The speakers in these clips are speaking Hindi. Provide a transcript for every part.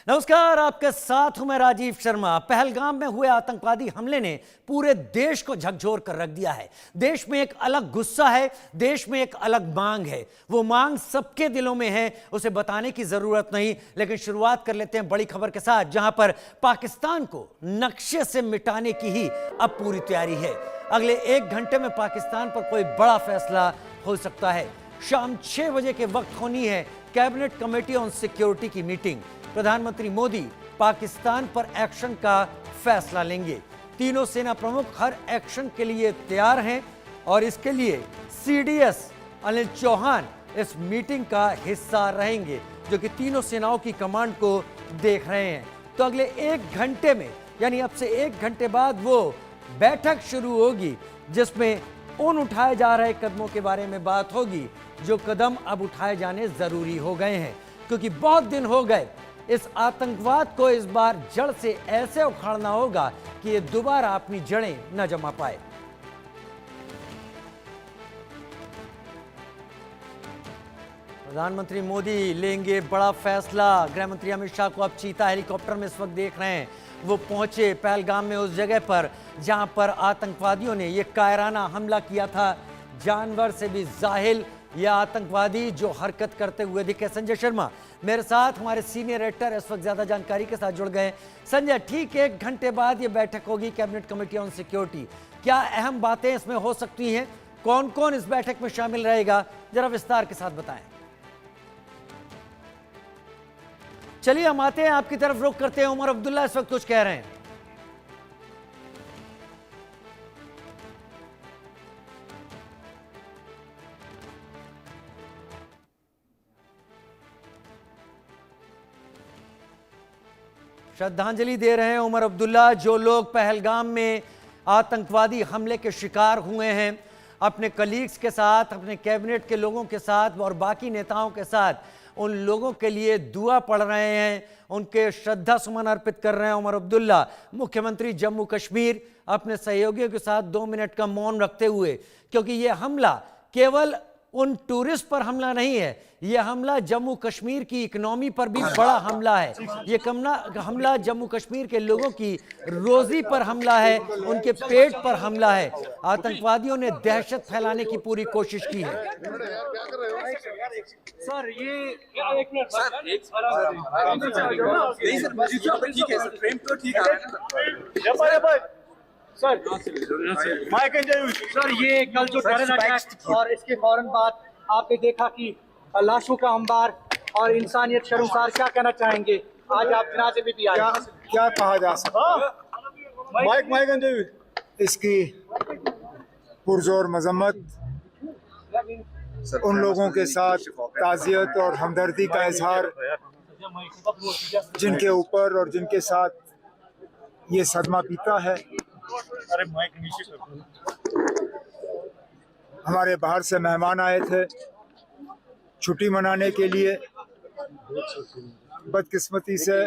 नमस्कार, आपके साथ हूं मैं राजीव शर्मा। पहलगाम में हुए आतंकवादी हमले ने पूरे देश को झकझोर कर रख दिया है। देश में एक अलग गुस्सा है, देश में एक अलग मांग है। वो मांग सबके दिलों में है, उसे बताने की जरूरत नहीं। लेकिन शुरुआत कर लेते हैं बड़ी खबर के साथ, जहां पर पाकिस्तान को नक्शे से मिटाने की ही अब पूरी तैयारी है। अगले 1 घंटे में पाकिस्तान पर कोई बड़ा फैसला हो सकता है। शाम 6 बजे के वक्त होनी है कैबिनेट कमेटी ऑन सिक्योरिटी की मीटिंग। प्रधानमंत्री मोदी पाकिस्तान पर एक्शन का फैसला लेंगे। तीनों सेना प्रमुख हर एक्शन के लिए तैयार हैं और इसके लिए सीडीएस अनिल चौहान इस मीटिंग का हिस्सा रहेंगे, जो कि तीनों सेनाओं की कमांड को देख रहे हैं। तो अगले 1 घंटे में, यानी अब से 1 घंटे बाद वो बैठक शुरू होगी, जिसमें उन उठाए जा रहे कदमों के बारे में बात होगी जो कदम अब उठाए जाने जरूरी हो गए हैं, क्योंकि बहुत दिन हो गए। इस आतंकवाद को इस बार जड़ से ऐसे उखाड़ना होगा कि ये दोबारा अपनी जड़ें न जमा पाए। प्रधानमंत्री मोदी लेंगे बड़ा फैसला। गृह मंत्री अमित शाह को अब चीता हेलीकॉप्टर में इस वक्त देख रहे हैं। वो पहुंचे पहलगाम में, उस जगह पर जहां पर आतंकवादियों ने ये कायराना हमला किया था। जानवर से भी जाहिल यह आतंकवादी जो हरकत करते हुए दिखे। संजय शर्मा मेरे साथ, हमारे सीनियर एडिटर, इस वक्त ज्यादा जानकारी के साथ जुड़ गए। संजय, ठीक 1 घंटे बाद ये बैठक होगी कैबिनेट कमेटी ऑन सिक्योरिटी। क्या अहम बातें इसमें हो सकती हैं? कौन कौन इस बैठक में शामिल रहेगा, जरा विस्तार के साथ बताएं। चलिए हम आते हैं आपकी तरफ, रुख करते हैं। उमर अब्दुल्ला इस वक्त कुछ कह रहे हैं। श्रद्धांजलि दे रहे हैं उमर अब्दुल्ला। जो लोग पहलगाम में आतंकवादी हमले के शिकार हुए हैं, अपने कलीग्स के साथ, अपने कैबिनेट के लोगों के साथ और बाकी नेताओं के साथ उन लोगों के लिए दुआ पढ़ रहे हैं, उनके श्रद्धा सुमन अर्पित कर रहे हैं उमर अब्दुल्ला। मुख्यमंत्री जम्मू कश्मीर अपने सहयोगियों के साथ 2 मिनट का मौन रखते हुए, क्योंकि यह हमला केवल उन टूरिस्ट पर हमला नहीं है, यह हमला जम्मू कश्मीर की इकोनॉमी पर भी बड़ा हमला है। यह हमला जम्मू कश्मीर के लोगों की रोजी पर हमला है, उनके पेट पर हमला है। आतंकवादियों ने दहशत फैलाने की पूरी कोशिश की है। सर ये एक मिनट सर, सर ये कल जो टेरर अटैक और इसके फौरन बाद आपने देखा कि लाशों का अंबार और इंसानियत शर्मसार, क्या कहना चाहेंगे? आज आप जनाजे में भी आए, क्या कहा जा सकता है? इसकी पुरजोर मजम्मत, उन लोगों के साथ ताज़ियत और हमदर्दी का इजहार जिनके ऊपर और जिनके साथ ये सदमा पीता है। हमारे बाहर से मेहमान आए थे छुट्टी मनाने के लिए। बदकिस्मती से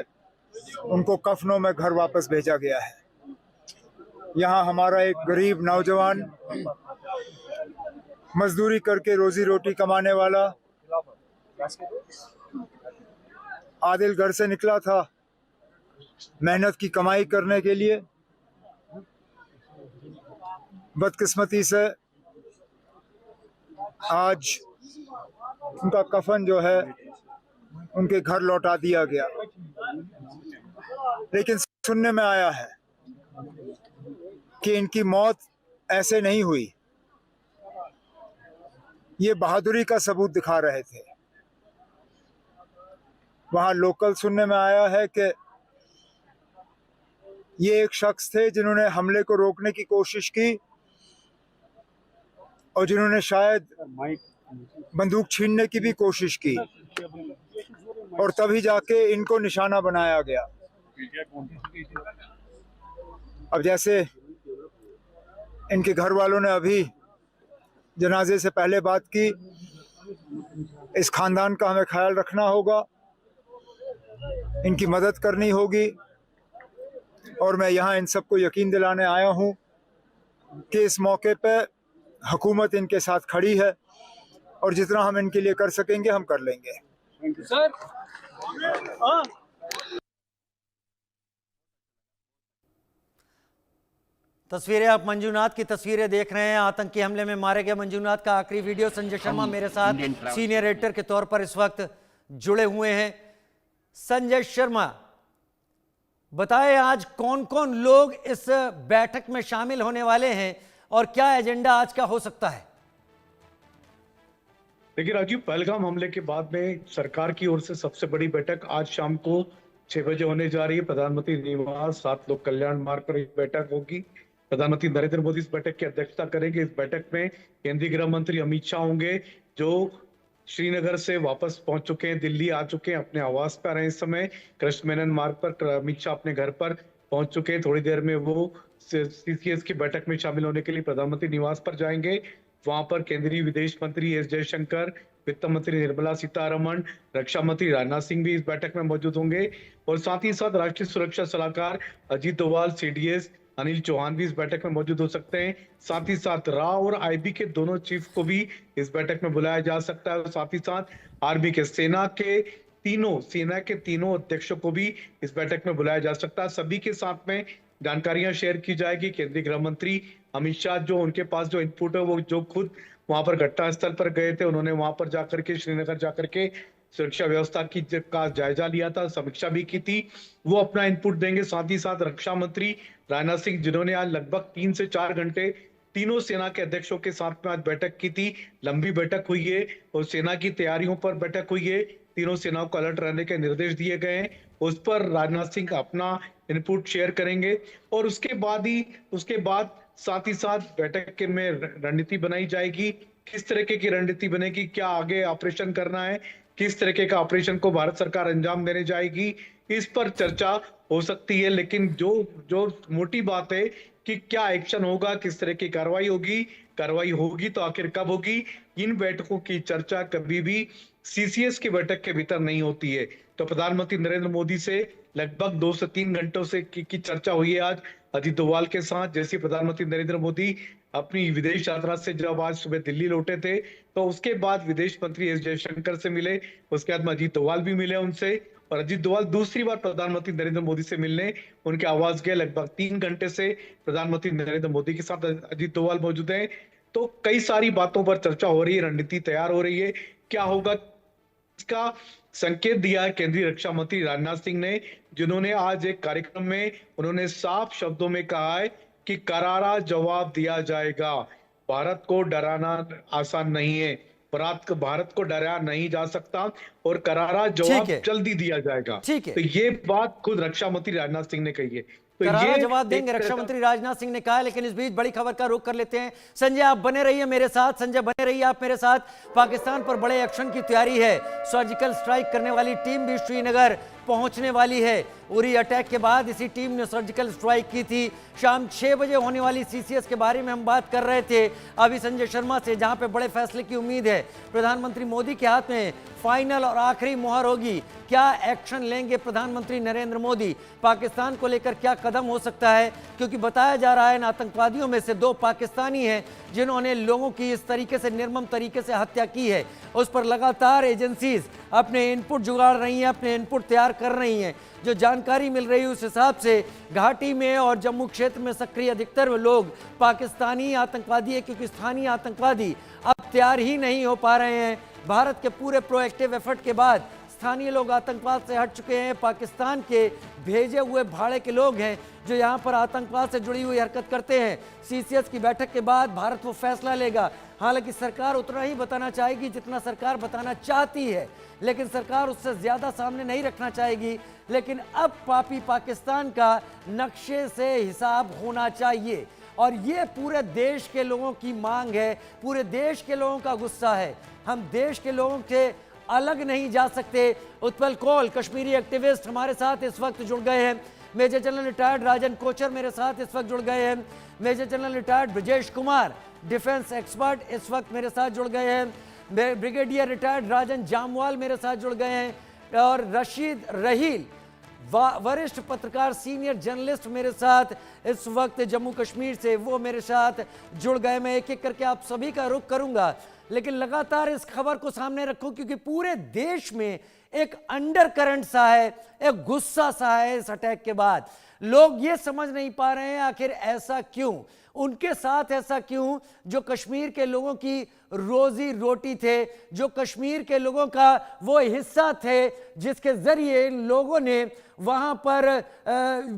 उनको कफनों में घर वापस भेजा गया है। यहाँ हमारा एक गरीब नौजवान, मजदूरी करके रोजी रोटी कमाने वाला आदिल घर से निकला था मेहनत की कमाई करने के लिए। बदकिस्मती से आज उनका कफन जो है उनके घर लौटा दिया गया। लेकिन सुनने में आया है कि इनकी मौत ऐसे नहीं हुई, ये बहादुरी का सबूत दिखा रहे थे। वहां लोकल सुनने में आया है कि ये एक शख्स थे जिन्होंने हमले को रोकने की कोशिश की और जिन्होंने शायद बंदूक छीनने की भी कोशिश की, और तभी जाके इनको निशाना बनाया गया। अब जैसे इनके घर वालों ने अभी जनाजे से पहले बात की, इस खानदान का हमें ख्याल रखना होगा, इनकी मदद करनी होगी। और मैं यहाँ इन सबको यकीन दिलाने आया हूँ कि इस मौके पे हुकूमत इनके साथ खड़ी है और जितना हम इनके लिए कर सकेंगे हम कर लेंगे। सर तस्वीरें आप मंजूनाथ की तस्वीरें देख रहे हैं। आतंकी हमले में मारे गए मंजूनाथ का आखिरी वीडियो। संजय शर्मा मेरे साथ सीनियर एडिटर के तौर पर इस वक्त जुड़े हुए हैं। संजय शर्मा, बताएं आज कौन कौन लोग इस बैठक में शामिल होने वाले हैं और क्या एजेंडा आज का हो सकता है? देखिए राजीव, पहलगाम हमले के बाद में सरकार की ओर से सबसे बड़ी बैठक आज शाम को 6 बजे होने जा रही है। प्रधानमंत्री निवास 7 लोक कल्याण मार्ग पर एक बैठक होगी। प्रधानमंत्री नरेंद्र मोदी इस बैठक की अध्यक्षता करेंगे। इस बैठक में केंद्रीय गृह मंत्री अमित शाह होंगे, जो श्रीनगर से वापस पहुंच चुके हैं, दिल्ली आ चुके हैं, अपने आवास पर हैं इस समय। कृष्ण मेनन मार्ग पर अमित शाह अपने घर पर पहुंच चुके हैं। थोड़ी देर में वो सीसीएस की बैठक में शामिल होने के लिए प्रधानमंत्री निवास पर जाएंगे। वहां पर केंद्रीय विदेश मंत्री एस जयशंकर, वित्त मंत्री निर्मला सीतारमण, रक्षा मंत्री राजनाथ सिंह भी इस बैठक में मौजूद होंगे और साथ ही साथ राष्ट्रीय सुरक्षा सलाहकार अजीत डोभाल, सीडीएस अनिल चौहान भी इस बैठक में मौजूद हो सकते हैं। साथ ही साथ राव और आईबी के दोनों चीफ को भी इस बैठक में बुलाया जा सकता है और साथ ही साथ आर्मी के सेना के तीनों अध्यक्षों को भी इस बैठक में बुलाया जा सकता है। सभी के साथ में जानकारियां शेयर की जाएगी। केंद्रीय गृह मंत्री अमित शाह, जो उनके पास जो इनपुट है, वो जो खुद वहां पर घटनास्थल पर गए थे, उन्होंने वहां पर जाकर के श्रीनगर जाकर के सुरक्षा व्यवस्था का जायजा लिया था, समीक्षा भी की थी, वो अपना इनपुट देंगे। साथ ही साथ रक्षा मंत्री राजनाथ सिंह, जिन्होंने आज लगभग 3 से 4 घंटे तीनों सेना के अध्यक्षों के साथ में आज बैठक की थी। लंबी बैठक हुई है और सेना की तैयारियों पर बैठक हुई है। तीनों सेनाओं को अलर्ट रहने के निर्देश दिए गए हैं। उस पर राजनाथ सिंह अपना इनपुट शेयर करेंगे और उसके बाद साथ ही साथ बैठक में रणनीति बनाई जाएगी। किस तरीके की रणनीति बनेगी, क्या आगे ऑपरेशन करना है, किस तरीके का ऑपरेशन को भारत सरकार अंजाम देने जाएगी, इस पर चर्चा हो सकती है। लेकिन जो मोटी बात है कि क्या एक्शन होगा, किस तरह की कार्रवाई होगी तो आखिर कब होगी, इन बैठकों की चर्चा कभी भी सीसीएस की बैठक के भीतर नहीं होती है। तो प्रधानमंत्री नरेंद्र मोदी से लगभग 2 से 3 घंटों से की चर्चा हुई है आज अजीत डोभाल के साथ। जैसे प्रधानमंत्री नरेंद्र मोदी अपनी विदेश यात्रा से जब आज सुबह दिल्ली लौटे थे, तो उसके बाद विदेश मंत्री एस जयशंकर से मिले, उसके बाद अजीत डोभाल भी मिले उनसे और अजीत डोभाल दूसरी बार प्रधानमंत्री नरेंद्र मोदी से मिलने उनके आवास गए। लगभग 3 घंटे से प्रधानमंत्री नरेंद्र मोदी के साथ अजीत डोभाल मौजूद हैं। तो कई सारी बातों पर चर्चा हो रही है, रणनीति तैयार हो रही है। क्या होगा, इसका संकेत दिया है केंद्रीय रक्षा मंत्री राजनाथ सिंह ने, जिन्होंने आज एक कार्यक्रम में उन्होंने साफ शब्दों में कहा है कि करारा जवाब दिया जाएगा। भारत को डराना आसान नहीं है, भारत को डराया नहीं जा सकता और करारा जवाब जल्दी दिया जाएगा। तो ये बात खुद रक्षा मंत्री राजनाथ सिंह ने कही है। तो करारा जवाब देंगे रक्षा मंत्री राजनाथ सिंह ने कहा। लेकिन इस बीच बड़ी खबर का रुख कर लेते हैं। संजय आप बने रहिए मेरे साथ, आप मेरे साथ। पाकिस्तान पर बड़े एक्शन की तैयारी है। सर्जिकल स्ट्राइक करने वाली टीम भी श्रीनगर पहुंचने वाली है। उरी अटैक के बाद इसी टीम ने सर्जिकल स्ट्राइक की थी। शाम 6 बजे होने वाली सीसीएस के बारे में हम बात कर रहे थे अभी संजय शर्मा से, जहां पे बड़े फैसले की उम्मीद है। प्रधानमंत्री मोदी के हाथ में फाइनल और आखिरी मुहर होगी। क्या एक्शन लेंगे प्रधानमंत्री नरेंद्र मोदी? पाकिस्तान को लेकर क्या कदम हो सकता है? क्योंकि बताया जा रहा है आतंकवादियों में से 2 पाकिस्तानी हैं जिन्होंने लोगों की इस तरीके से निर्मम तरीके से हत्या की है। उस पर लगातार एजेंसीज अपने इनपुट जुगाड़ रही हैं, अपने इनपुट तैयार कर रही हैं। जो जानकारी मिल रही है उस हिसाब से घाटी में और जम्मू क्षेत्र में सक्रिय अधिकतर लोग पाकिस्तानी आतंकवादी है, क्योंकि स्थानीय आतंकवादी अब तैयार ही नहीं हो पा रहे हैं। भारत के पूरे प्रोएक्टिव एफर्ट के बाद स्थानीय लोग आतंकवाद से हट चुके हैं। पाकिस्तान के भेजे हुए भाड़े के लोग हैं जो यहाँ पर आतंकवाद से जुड़ी हुई हरकत करते हैं। सीसीएस की बैठक के बाद भारत वो फैसला लेगा। हालांकि सरकार उतना ही बताना चाहेगी जितना सरकार बताना चाहती है, लेकिन सरकार उससे ज्यादा सामने नहीं रखना चाहेगी। लेकिन अब पापी पाकिस्तान का नक्शे से हिसाब होना चाहिए और ये पूरे देश के लोगों की मांग है, पूरे देश के लोगों का गुस्सा है। हम देश के लोगों से अलग नहीं जा सकते। उत्पल कौल कश्मीरी एक्टिविस्ट हमारे साथ इस वक्त जुड़ गए हैं। Major general retired Rajan Kochar मेरे साथ इस वक्त जुड़ गए हैं। Major general retired Brajesh Kumar defence expert इस वक्त मेरे साथ जुड़ गए हैं। ब्रिगेडियर रिटायर्ड राजन जामवाल मेरे साथ जुड़ गए हैं और रशीद रहील वरिष्ठ पत्रकार सीनियर जर्नलिस्ट मेरे साथ इस वक्त जम्मू कश्मीर से, वो मेरे साथ जुड़ गए। मैं एक एक करके आप सभी का रुख करूंगा, लेकिन लगातार इस खबर को सामने रखो क्योंकि पूरे देश में एक अंडर करंट सा है, एक गुस्सा सा है इस अटैक के बाद। लोग ये समझ नहीं पा रहे हैं आखिर ऐसा क्यों, उनके साथ ऐसा क्यों जो कश्मीर के लोगों की रोजी रोटी थे, जो कश्मीर के लोगों का वो हिस्सा थे जिसके जरिए लोगों ने वहां पर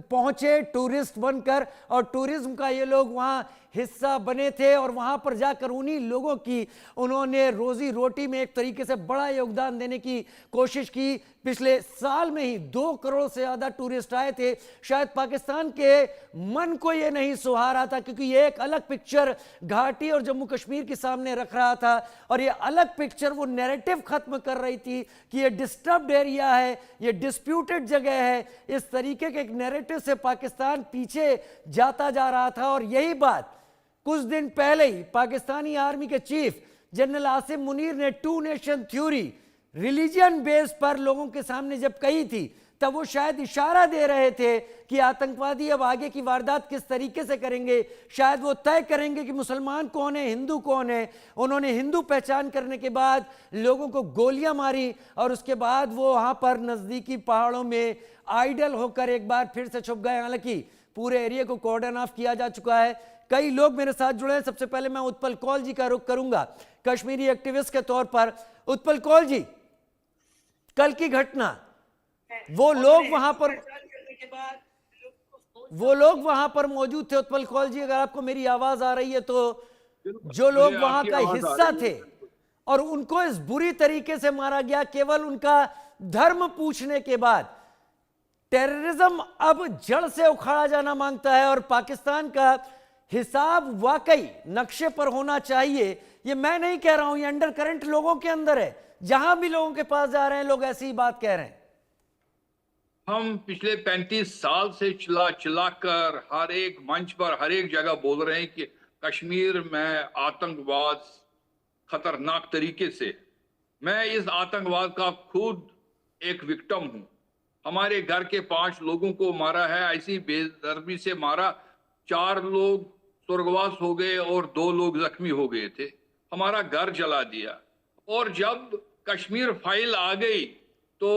पहुंचे टूरिस्ट बनकर, और टूरिज्म का ये लोग वहां हिस्सा बने थे और वहां पर जाकर उन्हीं लोगों की उन्होंने रोजी रोटी में एक तरीके से बड़ा योगदान देने की कोशिश की। पिछले साल में ही 2 करोड़ से ज्यादा टूरिस्ट आए थे। शायद पाकिस्तान के मन को यह नहीं सुहा रहा था, क्योंकि यह एक अलग पिक्चर घाटी और जम्मू कश्मीर के सामने रख रहा था, और यह अलग पिक्चर वो नैरेटिव खत्म कर रही थी कि यह डिस्टर्ब्ड एरिया है, यह डिस्प्यूटेड जगह है। इस तरीके के एक नैरेटिव से पाकिस्तान पीछे जाता जा रहा था। और यही बात कुछ दिन पहले ही पाकिस्तानी आर्मी के चीफ जनरल आसिम मुनीर ने 2 नेशन थ्योरी रिलीजन बेस पर लोगों के सामने जब कही थी, तब वो शायद इशारा दे रहे थे कि आतंकवादी अब आगे की वारदात किस तरीके से करेंगे, शायद वो तय करेंगे कि मुसलमान कौन है, हिंदू कौन है। उन्होंने हिंदू पहचान करने के बाद लोगों को गोलियां मारी और उसके बाद वो वहां पर नजदीकी पहाड़ों में आइडल होकर एक बार फिर से छुप गए। हालांकि पूरे एरिया को कॉर्डन ऑफ किया जा चुका है। कई लोग मेरे साथ जुड़े हैं। सबसे पहले मैं उत्पल कौल जी का रुख करूंगा कश्मीरी एक्टिविस्ट के तौर पर। उत्पल कौल जी, कल की घटना, वो लोग वहां पर मौजूद थे। उत्पल कौल जी, अगर आपको मेरी आवाज आ रही है तो जो लोग वहां का हिस्सा थे और उनको इस बुरी तरीके से मारा गया केवल उनका धर्म पूछने के बाद, टेररिज्म अब जड़ से उखाड़ा जाना मांगता है और पाकिस्तान का हिसाब वाकई नक्शे पर होना चाहिए। ये मैं नहीं कह रहा हूं, ये अंडर करंट लोगों के अंदर है। जहां भी लोगों के पास जा रहे हैं लोग ऐसी ही बात कह रहे हैं। हम पिछले 35 साल से चिल्लाकर हर एक मंच पर हर एक जगह बोल रहे हैं कि कश्मीर में आतंकवाद खतरनाक तरीके से, मैं इस आतंकवाद का खुद एक विक्टिम हूं। हमारे घर के 5 लोगों को मारा है, ऐसी बेदर्दी से मारा। 4 लोग स्वर्गवास हो गए और 2 लोग जख्मी हो गए थे। हमारा घर जला दिया। और जब कश्मीर फाइल आ गई तो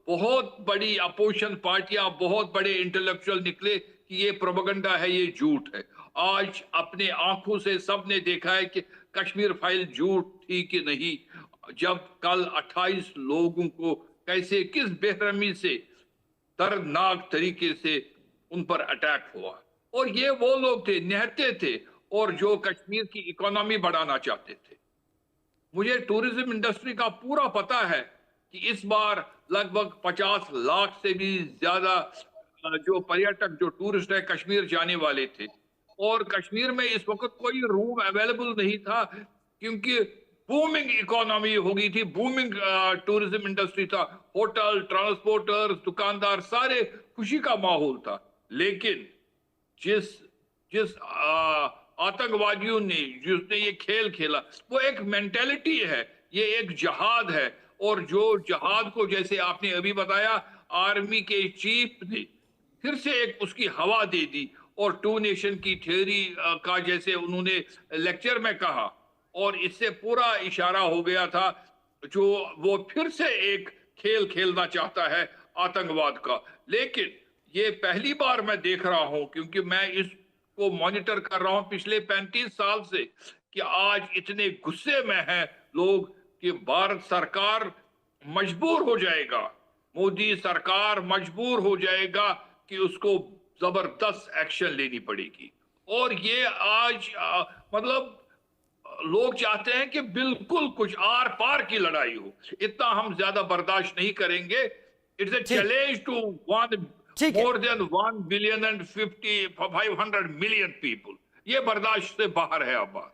बहुत बड़ी अपोजिशन पार्टियां, बहुत बड़े इंटेलेक्चुअल निकले कि ये प्रोपेगेंडा है, ये झूठ है। आज अपने आंखों से सबने देखा है कि कश्मीर फाइल झूठ थी कि नहीं। जब कल 28 लोगों को कैसे, किस बेरहमी से, दर्दनाक तरीके से उन पर अटैक हुआ, और ये वो लोग थे, निहत्ते थे, और जो कश्मीर की इकोनॉमी बढ़ाना चाहते थे। मुझे टूरिज्म इंडस्ट्री का पूरा पता है कि इस बार लगभग 50 लाख से भी ज्यादा जो पर्यटक, जो टूरिस्ट है, कश्मीर जाने वाले थे। और कश्मीर में इस वक्त कोई रूम अवेलेबल नहीं था, क्योंकि बूमिंग इकोनॉमी हो गई थी, बूमिंग टूरिज्म इंडस्ट्री था। होटल, ट्रांसपोर्टर्स, दुकानदार, सारे खुशी का माहौल था। लेकिन जिस आतंकवादियों ने जिसने ये खेल खेला, वो एक मेंटेलिटी है, ये एक जहाद है। और जो जहाद को, जैसे आपने अभी बताया, आर्मी के चीफ ने फिर से एक उसकी हवा दे दी, और 2 नेशन की थ्योरी का जैसे उन्होंने लेक्चर में कहा, और इससे पूरा इशारा हो गया था जो वो फिर से एक खेल खेलना चाहता है आतंकवाद का। लेकिन ये पहली बार मैं देख रहा हूं, क्योंकि मैं इसको मॉनिटर कर रहा हूं पिछले 35 साल से, कि आज इतने गुस्से में हैं लोग कि भारत सरकार मजबूर हो जाएगा, मोदी सरकार मजबूर हो जाएगा कि उसको जबरदस्त एक्शन लेनी पड़ेगी। और ये आज मतलब लोग चाहते हैं कि बिल्कुल कुछ आर पार की लड़ाई हो। इतना हम ज्यादा बर्दाश्त नहीं करेंगे। It's a challenge to more than 1 billion and 500 million people. ये बर्दाश्त से बाहर है अब बात।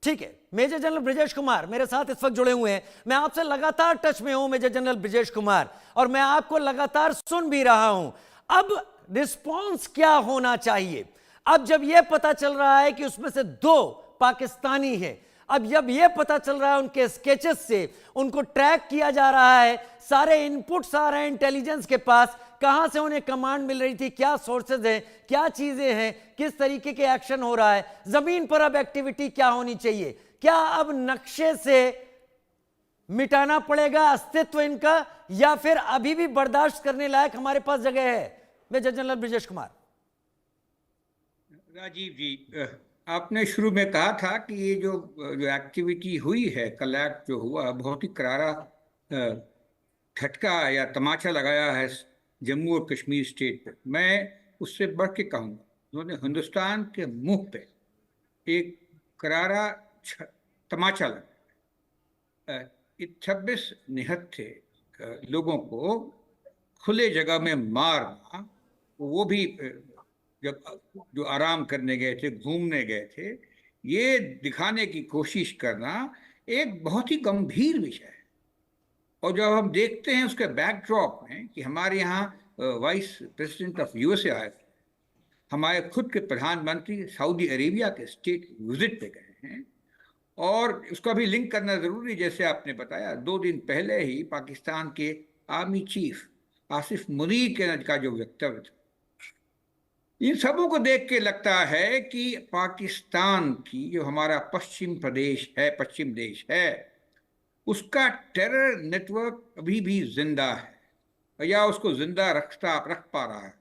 ठीक है, मेजर जनरल ब्रिजेश कुमार मेरे साथ इस वक्त जुड़े हुए हैं। मैं आपसे लगातार टच में हूं मेजर जनरल ब्रिजेश कुमार, और मैं आपको लगातार सुन भी रहा हूं। अब रिस्पॉन्स क्या होना चाहिए? अब जब यह पता चल रहा है कि उसमें से 2 पाकिस्तानी हैं, अब जब यह पता चल रहा है उनके स्केचेस से, उनको ट्रैक किया जा रहा है, सारे इनपुट्स आ रहे हैं इंटेलिजेंस के पास, कहां से उन्हें कमांड मिल रही थी, क्या सोर्सेज हैं, क्या चीजें हैं, किस तरीके के एक्शन हो रहा है, जमीन पर अब एक्टिविटी क्या होनी चाहिए? क्या अब नक्शे से मिटाना पड़ेगा अस्तित्व इनका, या फिर अभी भी बर्दाश्त करने लायक हमारे पास जगह है? Major general Brajesh Kumar. राजीव जी, आपने शुरू में कहा था कि ये जो एक्टिविटी हुई है, कल एक्ट जो हुआ, बहुत ही करारा झटका या तमाचा लगाया है जम्मू और कश्मीर स्टेट पर। मैं उससे बढ़ के कहूँगा, उन्होंने हिंदुस्तान के मुंह पे एक करारा तमाचा लगा। 26 निहत्थे लोगों को खुले जगह में मारना, वो भी जब जो आराम करने गए थे, घूमने गए थे, ये दिखाने की कोशिश करना एक बहुत ही गंभीर विषय है। और जब हम देखते हैं उसके बैकड्रॉप में कि हमारे यहाँ वाइस प्रेसिडेंट ऑफ यूएसए आए थे, हमारे खुद के प्रधानमंत्री सऊदी अरेबिया के स्टेट विजिट पे गए हैं, और उसका भी लिंक करना जरूरी, जैसे आपने बताया 2 दिन पहले ही पाकिस्तान के आर्मी चीफ आसिफ मुनीर का जो वक्तव्य था, इन सबों को देख के लगता है कि पाकिस्तान की जो हमारा पश्चिम देश है, उसका टेरर नेटवर्क अभी भी जिंदा है, या उसको जिंदा रख पा रहा है।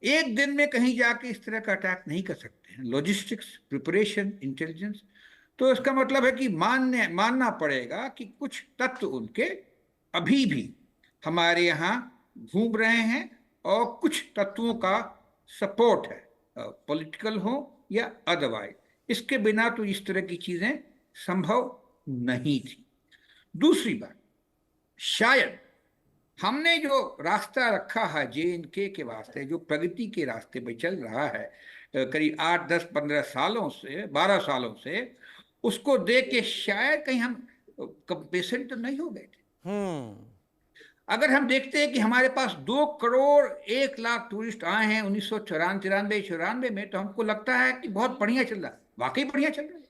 एक दिन में कहीं जाके इस तरह का अटैक नहीं कर सकते हैं। लॉजिस्टिक्स, प्रिपरेशन, इंटेलिजेंस, तो इसका मतलब है कि मानना पड़ेगा कि कुछ तत्व उनके अभी भी हमारे यहाँ घूम रहे हैं, और कुछ तत्वों का सपोर्ट है, पॉलिटिकल हो या अदरवाइज। इसके बिना तो इस तरह की चीजें संभव नहीं थी। दूसरी बात, शायद हमने जो रास्ता रखा है JNK के वास्ते, जो प्रगति के रास्ते पे चल रहा है करीब 8, 10, 15 सालों से, 12 सालों से, उसको देख के शायद कहीं हम कंप्लेसेंट तो नहीं हो गए थे। अगर हम देखते हैं कि हमारे पास 2 करोड़ 1 लाख टूरिस्ट आए हैं 1994 में, तो हमको लगता है कि बहुत बढ़िया चल रहा है, वाकई बढ़िया चल रहा है।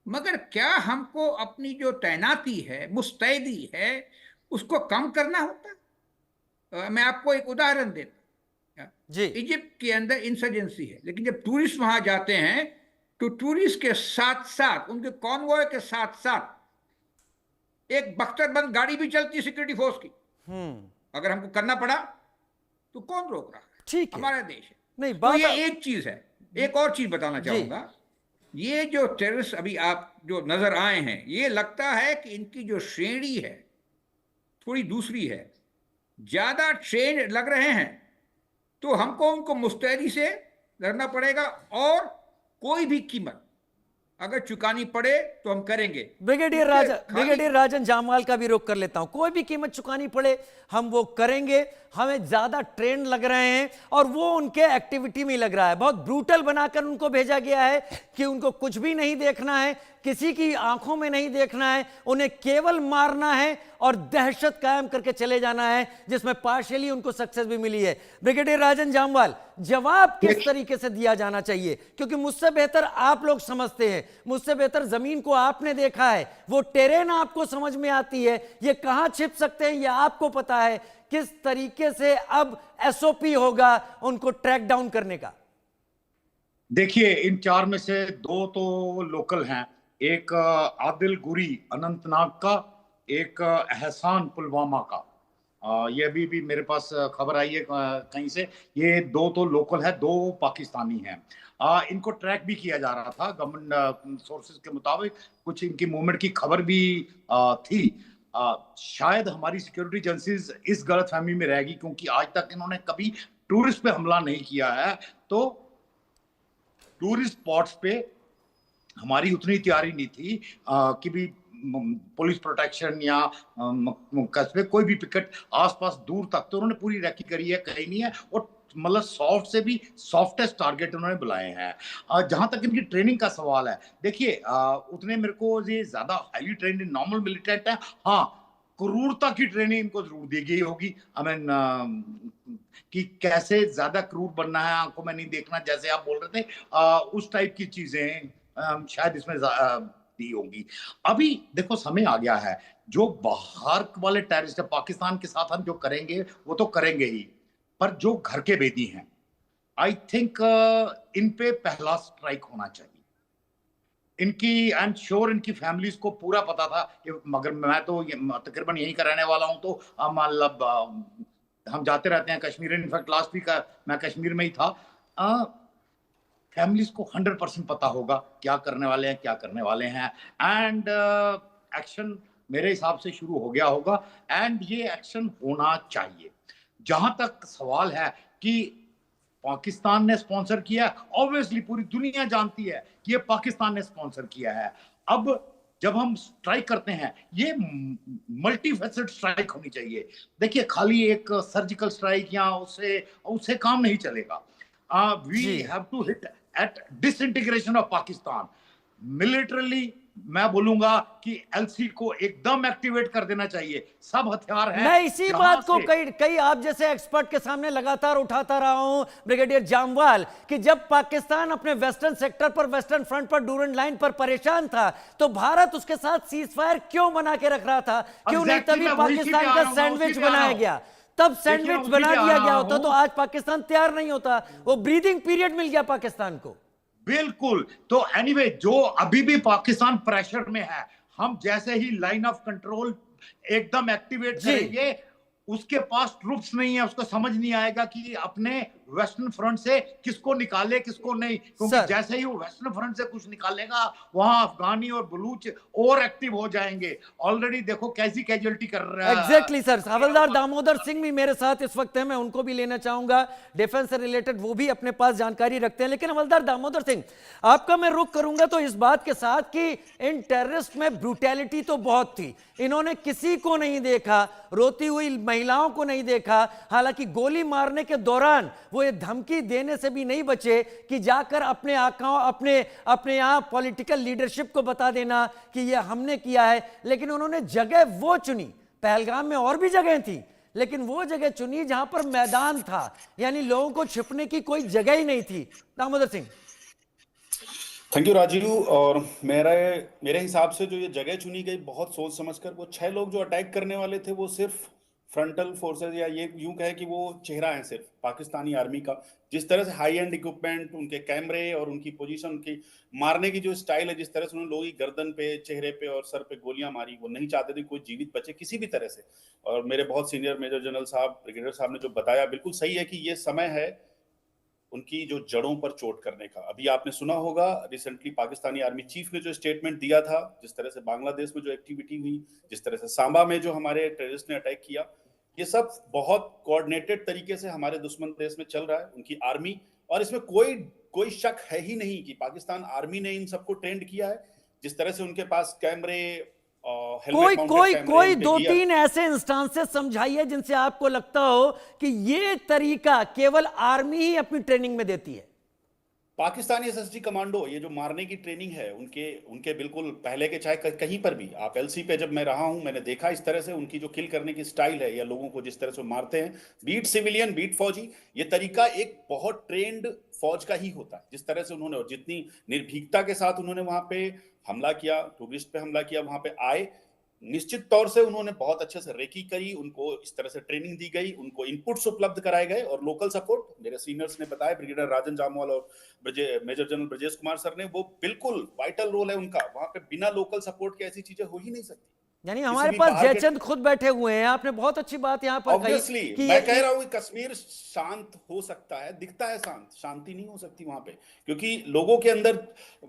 मगर क्या हमको अपनी जो तैनाती है, मुस्तैदी है, उसको कम करना होता? मैं आपको एक उदाहरण देता हूं। इजिप्ट के अंदर इंसर्जेंसी है, लेकिन जब टूरिस्ट वहां जाते हैं तो टूरिस्ट के साथ साथ, उनके कॉन्वॉय के साथ साथ एक बख्तरबंद गाड़ी भी चलती है सिक्योरिटी फोर्स की। अगर हमको करना पड़ा तो कौन रोक रहा है? ठीक है, हमारा देश है। नहीं, तो ये एक चीज है। एक और चीज बताना चाहूंगा, ये जो टेररिस्ट अभी आप जो नजर आए हैं, ये लगता है कि इनकी जो श्रेणी है थोड़ी दूसरी है। ज्यादा ट्रेन लग रहे हैं तो हमको उनको मुस्तैदी से लड़ना पड़ेगा, और कोई भी कीमत अगर चुकानी पड़े तो हम करेंगे। ब्रिगेडियर राजन जामवाल का भी रोक कर लेता हूं। कोई भी कीमत चुकानी पड़े हम वो करेंगे। हमें ज्यादा ट्रेंड लग रहे हैं और वो उनके एक्टिविटी में लग रहा है। बहुत ब्रूटल बनाकर उनको भेजा गया है कि उनको कुछ भी नहीं देखना है, किसी की आंखों में नहीं देखना है, उन्हें केवल मारना है और दहशत कायम करके चले जाना है, जिसमें पार्शियली उनको सक्सेस भी मिली है। ब्रिगेडियर राजन जामवाल, जवाब किस तरीके से दिया जाना चाहिए? क्योंकि मुझसे बेहतर आप लोग समझते हैं, मुझसे बेहतर जमीन को आपने देखा है, वो टेरेन आपको समझ में आती है, ये कहां छिप सकते हैं ये आपको पता है। किस तरीके से अब SOP होगा उनको ट्रैक डाउन करने का? देखिए, इन 4 में से 2 तो लोकल हैं। एक आदिल गुरी अनंतनाग का, एक एहसान पुलवामा का। ये अभी भी मेरे पास खबर आई है कहीं से। ये 2 तो लोकल है, 2 पाकिस्तानी हैं। इनको ट्रैक भी किया जा रहा था गवर्नमेंट सोर्सेज के मुताबिक। कुछ इनकी मूवमेंट की खबर भी थी। शायद हमारी सिक्योरिटी एजेंसीज इस गलतफहमी में रहेगी, क्योंकि आज तक इन्होंने कभी टूरिस्ट पे हमला नहीं किया है, तो टूरिस्ट स्पॉट्स पे हमारी उतनी तैयारी नहीं थी कि भी पुलिस प्रोटेक्शन या कस्बे कोई भी पिकेट आसपास दूर तक, तो उन्होंने पूरी रैकी करी है, कहीं नहीं है। और मतलब सॉफ्ट से भी सॉफ्टेस्ट टारगेट उन्होंने बुलाए हैं। जहां तक इनकी ट्रेनिंग का सवाल है, देखिए उतने मेरे को ये ज्यादा हाईली ट्रेंड नॉर्मल मिलिटेंट है। हाँ, क्रूरता की ट्रेनिंग इनको जरूर दी गई होगी। आई मीन कि कैसे ज्यादा क्रूर बनना है, आंखों में नहीं देखना, जैसे आप बोल रहे थे, उस टाइप की चीजें शायद इसमें दी होंगी। अभी देखो समय आ गया है, जो बाहर वाले टेररिस्ट पाकिस्तान के साथ हम जो करेंगे वो तो करेंगे ही, पर जो घर के बेदी हैं, आई थिंक इन पे पहला स्ट्राइक होना चाहिए। इनकी एंड श्योर इनकी फैमिलीज को पूरा पता था कि, मगर मैं तो तकरीबन यहीं का रहने वाला हूं, तो मतलब हम जाते रहते हैं कश्मीर। इनफैक्ट लास्ट वीक मैं कश्मीर में ही था। फैमिलीज को 100% पता होगा क्या करने वाले हैं, क्या करने वाले हैं। एंड एक्शन मेरे हिसाब से शुरू हो गया होगा, एंड ये एक्शन होना चाहिए। जहां तक सवाल है कि पाकिस्तान ने स्पॉन्सर किया, ऑब्वियसली पूरी दुनिया जानती है कि ये पाकिस्तान ने स्पॉन्सर किया है। अब जब हम स्ट्राइक करते हैं, ये मल्टीफेसेट स्ट्राइक होनी चाहिए। देखिए, खाली एक सर्जिकल स्ट्राइक या उससे काम नहीं चलेगा। We have to hit at disintegration of Pakistan militarily. मैं बोलूंगा कि एलसी को एकदम एक्टिवेट कर देना चाहिए। सब हथियार हैं। मैं इसी बात को कई आप जैसे एक्सपर्ट के सामने लगातार उठाता रहा हूं, ब्रिगेडियर जामवाल, कि जब पाकिस्तान अपने वेस्टर्न सेक्टर पर, वेस्टर्न फ्रंट पर, डूरंड लाइन पर परेशान था, तो भारत उसके साथ सीज फायर क्यों बना के रख रहा था? क्यों नहीं तभी पाकिस्तान का सैंडविच बनाया गया? तब सैंडविच बना दिया गया होता तो आज पाकिस्तान तैयार नहीं होता। वो ब्रीदिंग पीरियड मिल गया पाकिस्तान को। बिल्कुल। तो एनीवे, जो अभी भी पाकिस्तान प्रेशर में है, हम जैसे ही लाइन ऑफ कंट्रोल एकदम एक्टिवेट करेंगे, उसके पास ट्रूप्स नहीं है, उसको समझ नहीं आएगा कि अपने वेस्टर्न फ्रंट से किसको निकाले किसको नहीं। क्योंकि जैसे ही वो वेस्टर्न फ्रंट से कुछ निकालेगा, वहां अफगानी और बलूच और एक्टिव हो जाएंगे। ऑलरेडी देखो कैसी कैजुअलिटी कर रहा है। Exactly sir. हवलदार दामोदर सिंह भी मेरे साथ इस वक्त है, मैं उनको भी लेना चाहूंगा। डिफेंस से रिलेटेड वो भी अपने पास जानकारी रखते हैं। लेकिन हवलदार दामोदर सिंह, आपका मैं रुख करूंगा तो इस बात के साथ कि इन टेररिस्ट में ब्रूटैलिटी तो बहुत थी। इन्होंने किसी को नहीं देखा, रोती हुई महिलाओं को नहीं देखा। हालांकि गोली मारने के दौरान वो ये धमकी देने से भी नहीं बचे कि जाकर अपने आकाओं, अपने यहां पॉलिटिकल लीडरशिप को बता देना कि ये हमने किया है। लेकिन उन्होंने जगह वो चुनी, पहलगाम में और भी जगह थी, लेकिन वो जगह चुनी जहां पर मैदान था, यानी लोगों को छिपने की कोई जगह ही नहीं थी। दामोदर सिंह। Thank you Rajiv. और मेरे हिसाब से जो ये जगह चुनी गई बहुत सोच समझकर, वो 6 लोग जो अटैक करने वाले थे वो सिर्फ फ्रंटल फोर्सेस, या ये यूं कहे कि वो चेहरा है सिर्फ पाकिस्तानी आर्मी का। जिस तरह से हाई एंड इक्विपमेंट, उनके कैमरे और उनकी पोजीशन, उनकी मारने की जो स्टाइल है, जिस तरह से उन्होंने लोगों की गर्दन पे, चेहरे पे और सर पे गोलियां मारी, वो नहीं चाहते थे कोई जीवित बचे किसी भी तरह से। और मेरे बहुत सीनियर मेजर जनरल साहब, ब्रिगेडियर साहब ने जो बताया बिल्कुल सही है कि ये समय है उनकी जो जड़ों पर चोट करने का। अभी आपने सुना होगा रिसेंटली पाकिस्तानी आर्मी चीफ ने जो स्टेटमेंट दिया था, जिस तरह से बांग्लादेश में जो एक्टिविटी हुई, जिस तरह से सांबा में जो हमारे टेररिस्ट ने अटैक किया, ये सब बहुत कोऑर्डिनेटेड तरीके से हमारे दुश्मन देश में चल रहा है, उनकी आर्मी। और इसमें कोई शक है ही नहीं कि पाकिस्तान आर्मी ने इन सबको ट्रेंड किया है। जिस तरह से उनके पास कैमरे, कोई 2-3 ऐसे इंस्टांसेस समझाइए जिनसे आपको लगता हो कि ये तरीका केवल आर्मी ही अपनी ट्रेनिंग में देती है। पाकिस्तानी एसएसडी कमांडो, ये जो मारने की ट्रेनिंग है उनके बिल्कुल पहले के, चाहे कहीं पर भी आप एलसी पे जब मैं रहा हूं, मैंने देखा इस तरह से उनकी जो किल करने की स्टाइल है, या लोगों को जिस तरह से मारते हैं, बीट सिविलियन बीट फौजी, ये तरीका एक बहुत ट्रेंड फौज का ही होता है। जिस तरह से उन्होंने, और जितनी निर्भीकता के साथ उन्होंने वहां पे हमला किया, टूरिस्ट पे हमला किया, वहां पे आए, निश्चित तौर से उन्होंने बहुत अच्छे से रेकी करी, उनको इस तरह से ट्रेनिंग दी गई, उनको इनपुट्स उपलब्ध कराए गए, और लोकल सपोर्ट मेरे सीनियर्स ने बताया, ब्रिगेडियर राजन जामवाल और major general Brajesh Kumar sir ने, वो बिल्कुल वाइटल रोल है उनका। वहां पे बिना लोकल सपोर्ट के ऐसी चीजें हो ही नहीं सकती। यानी हमारे पास जयचंद खुद बैठे हुए हैं। आपने बहुत अच्छी बात यहाँ पर कही कि मैं कह रहा हूँ कि कश्मीर शांत हो सकता है, दिखता है शांत, शांति नहीं हो सकती वहां पे, क्योंकि लोगों के अंदर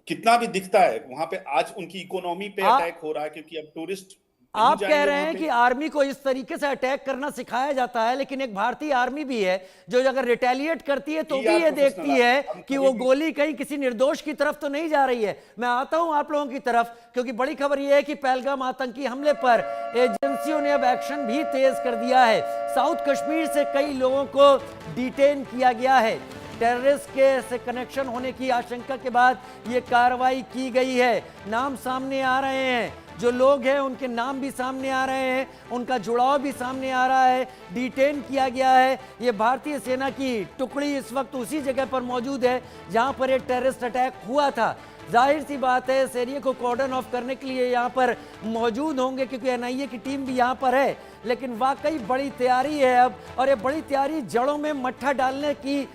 कितना भी दिखता है वहां पे आज उनकी इकोनॉमी पे अटैक हो रहा है, क्योंकि अब टूरिस्ट। आप कह रहे हैं कि आर्मी को इस तरीके से अटैक करना सिखाया जाता है, लेकिन एक भारतीय आर्मी भी है जो अगर रिटेलिएट करती है तो भी ये देखती है कि वो गोली कहीं किसी निर्दोष की तरफ तो नहीं जा रही है। मैं आता हूं आप लोगों की तरफ, क्योंकि बड़ी खबर ये है कि पहलगाम आतंकी हमले पर एजेंसियों ने अब एक्शन भी तेज कर दिया है। साउथ कश्मीर से कई लोगों को डिटेन किया गया है। टेररिस्ट के से कनेक्शन होने की आशंका के बाद ये कार्रवाई की गई है। नाम सामने आ रहे हैं, जो लोग हैं उनके नाम भी सामने आ रहे हैं, उनका जुड़ाव भी सामने आ रहा है, डिटेन किया गया है। ये भारतीय सेना की टुकड़ी इस वक्त उसी जगह पर मौजूद है जहां पर एक टेररिस्ट अटैक हुआ था। जाहिर सी बात है इस एरिया को कॉर्डन ऑफ करने के लिए यहाँ पर मौजूद होंगे, क्योंकि एनआईए की टीम भी यहाँ पर है। लेकिन वाकई बड़ी तैयारी है अब, और ये बड़ी तैयारी जड़ों में मट्ठा डालने की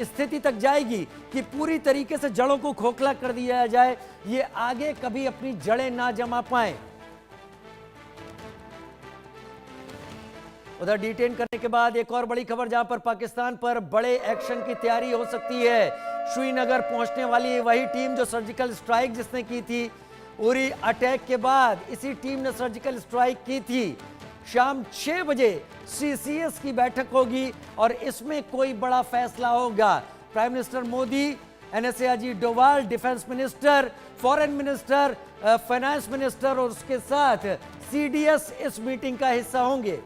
स्थिति तक जाएगी कि पूरी तरीके से जड़ों को खोखला कर दिया जाए, ये आगे कभी अपनी जड़ें ना जमा पाए। उधर डिटेन करने के बाद एक और बड़ी खबर, जहां पर पाकिस्तान पर बड़े एक्शन की तैयारी हो सकती है। श्रीनगर पहुंचने वाली वही टीम जो सर्जिकल स्ट्राइक जिसने की थी उरी अटैक के बाद, इसी टीम ने सर्जिकल स्ट्राइक की थी। शाम 6 बजे CCS की बैठक होगी और इसमें कोई बड़ा फैसला होगा। Prime minister Modi, NSA Ajit Doval, defence minister, foreign minister, finance minister और उसके साथ CDS इस मीटिंग का हिस्सा होंगे।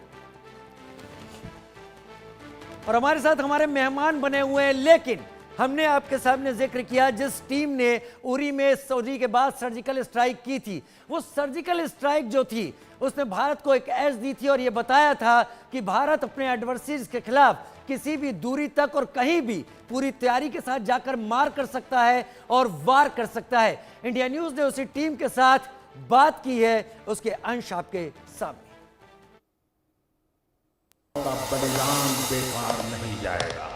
और हमारे साथ हमारे मेहमान बने हुए हैं, लेकिन हमने आपके सामने जिक्र किया जिस टीम ने उरी में सऊदी के बाद सर्जिकल स्ट्राइक की थी, वो सर्जिकल स्ट्राइक जो थी उसने भारत को एक एज दी थी और ये बताया था कि भारत अपने एडवर्सरीज के खिलाफ किसी भी दूरी तक और कहीं भी पूरी तैयारी के साथ जाकर मार कर सकता है और वार कर सकता है। इंडिया न्यूज ने उसी टीम के साथ बात की है, उसके अंश आपके सामने। का बलिदान बेकार नहीं जाएगा।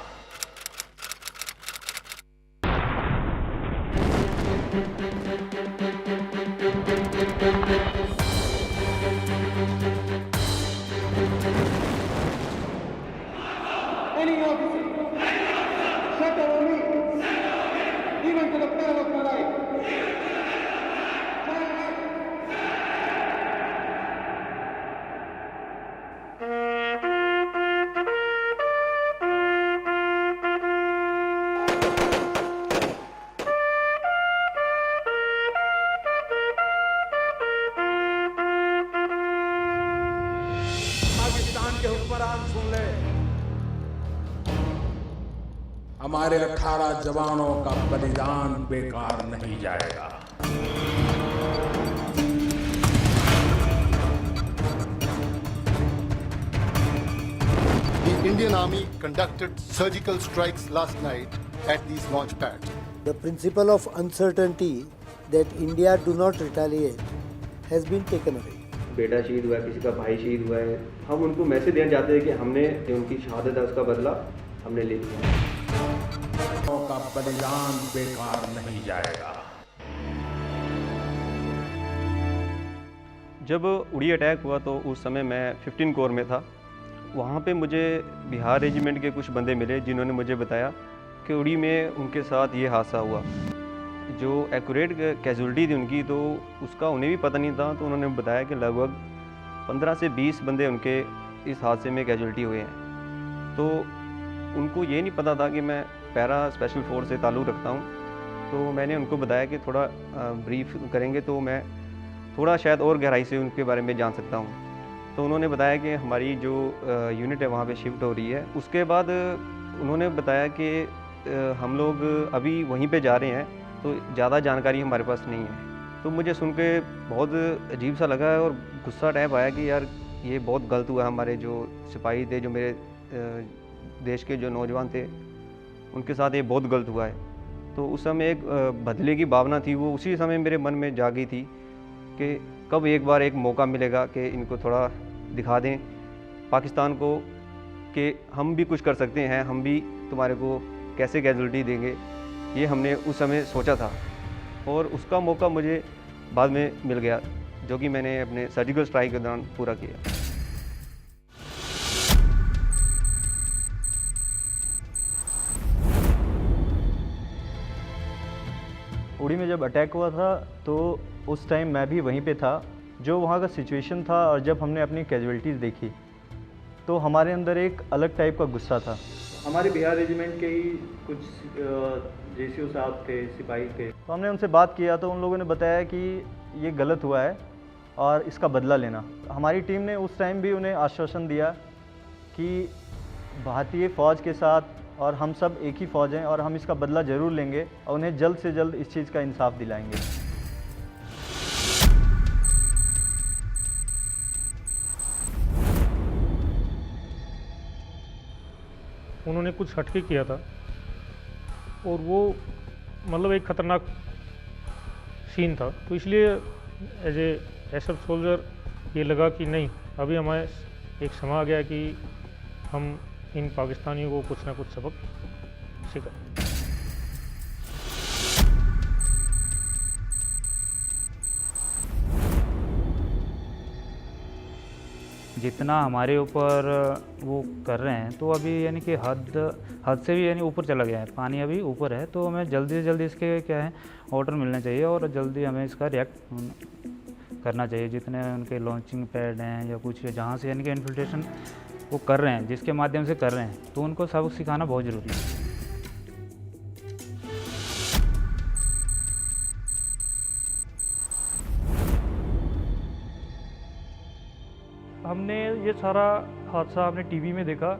Any officer, shut our knees, even to the peril of my life. Pakistan के हुक्मरान सुन ले, हमारे 18 जवानों का बलिदान बेकार नहीं जाएगा। The Indian Army conducted surgical strikes last night at these launch pads. The principle of uncertainty that India do not retaliate has been taken away. बेटा शहीद हुआ है, किसी का भाई शहीद हुआ है, हम उनको मैसेज देना चाहते हैं कि हमने जो उनकी शहादत है उसका बदला हमने ले लिया। का बलिदान बेकार नहीं जाएगा। जब उड़ी अटैक हुआ तो उस समय मैं 15 कोर में था। वहाँ पे मुझे बिहार रेजिमेंट के कुछ बंदे मिले जिन्होंने मुझे बताया कि उड़ी में उनके साथ ये हादसा हुआ। जो एक्यूरेट कैजुअलिटी थी उनकी तो उसका उन्हें भी पता नहीं था, तो उन्होंने बताया कि लगभग 15 से 20 बंदे उनके इस हादसे में कैजुअलिटी हुए हैं। तो उनको ये नहीं पता था कि मैं पैरा स्पेशल फोर्स से ताल्लुक़ रखता हूँ। तो मैंने उनको बताया कि थोड़ा ब्रीफ करेंगे तो मैं थोड़ा शायद और गहराई से उनके बारे में जान सकता हूँ। तो उन्होंने बताया कि हमारी जो यूनिट है वहाँ पे शिफ्ट हो रही है। उसके बाद उन्होंने बताया कि हम लोग अभी वहीं पे जा रहे हैं, तो ज़्यादा जानकारी हमारे पास नहीं है। तो मुझे सुन के बहुत अजीब सा लगा और गुस्सा टाइप आया कि यार ये बहुत गलत हुआ। हमारे जो सिपाही थे, जो मेरे देश के जो नौजवान थे, उनके साथ ये बहुत गलत हुआ है। तो उस समय एक बदले की भावना थी, वो उसी समय मेरे मन में जागी थी कि कब एक बार एक मौका मिलेगा कि इनको थोड़ा दिखा दें पाकिस्तान को कि हम भी कुछ कर सकते हैं, हम भी तुम्हारे को कैसे कैजुअलिटी देंगे। ये हमने उस समय सोचा था और उसका मौका मुझे बाद में मिल गया, जो कि मैंने अपने सर्जिकल स्ट्राइक के दौरान पूरा किया। उड़ी में जब अटैक हुआ था तो उस टाइम मैं भी वहीं पे था। जो वहाँ का सिचुएशन था और जब हमने अपनी कैजुअलिटीज़ देखी तो हमारे अंदर एक अलग टाइप का गुस्सा था। हमारे बिहार रेजिमेंट के ही कुछ JCO साहब थे, सिपाही थे। तो हमने उनसे बात किया तो उन लोगों ने बताया कि ये गलत हुआ है और इसका बदला लेना। हमारी टीम ने उस टाइम भी उन्हें आश्वासन दिया कि भारतीय फ़ौज के साथ और हम सब एक ही फ़ौज हैं और हम इसका बदला ज़रूर लेंगे और उन्हें जल्द से जल्द इस चीज़ का इंसाफ दिलाएंगे। उन्होंने कुछ हटके किया था और वो मतलब एक ख़तरनाक सीन था, तो इसलिए एज ए SF सोल्जर ये लगा कि नहीं, अभी हमारे एक समय आ गया कि हम इन पाकिस्तानियों को कुछ ना कुछ सबक सिखाएं। जितना हमारे ऊपर वो कर रहे हैं तो अभी यानी कि हद से भी यानी ऊपर चला गया है, पानी अभी ऊपर है, तो हमें जल्दी से जल्दी इसके क्या है ऑर्डर मिलना चाहिए और जल्दी हमें इसका रिएक्ट करना चाहिए। जितने उनके लॉन्चिंग पैड हैं या कुछ जहाँ से यानी कि इन्फिल्ट्रेशन वो कर रहे हैं, जिसके माध्यम से कर रहे हैं, तो उनको सबक सिखाना बहुत ज़रूरी है। हमने ये सारा हादसा हमने टीवी में देखा,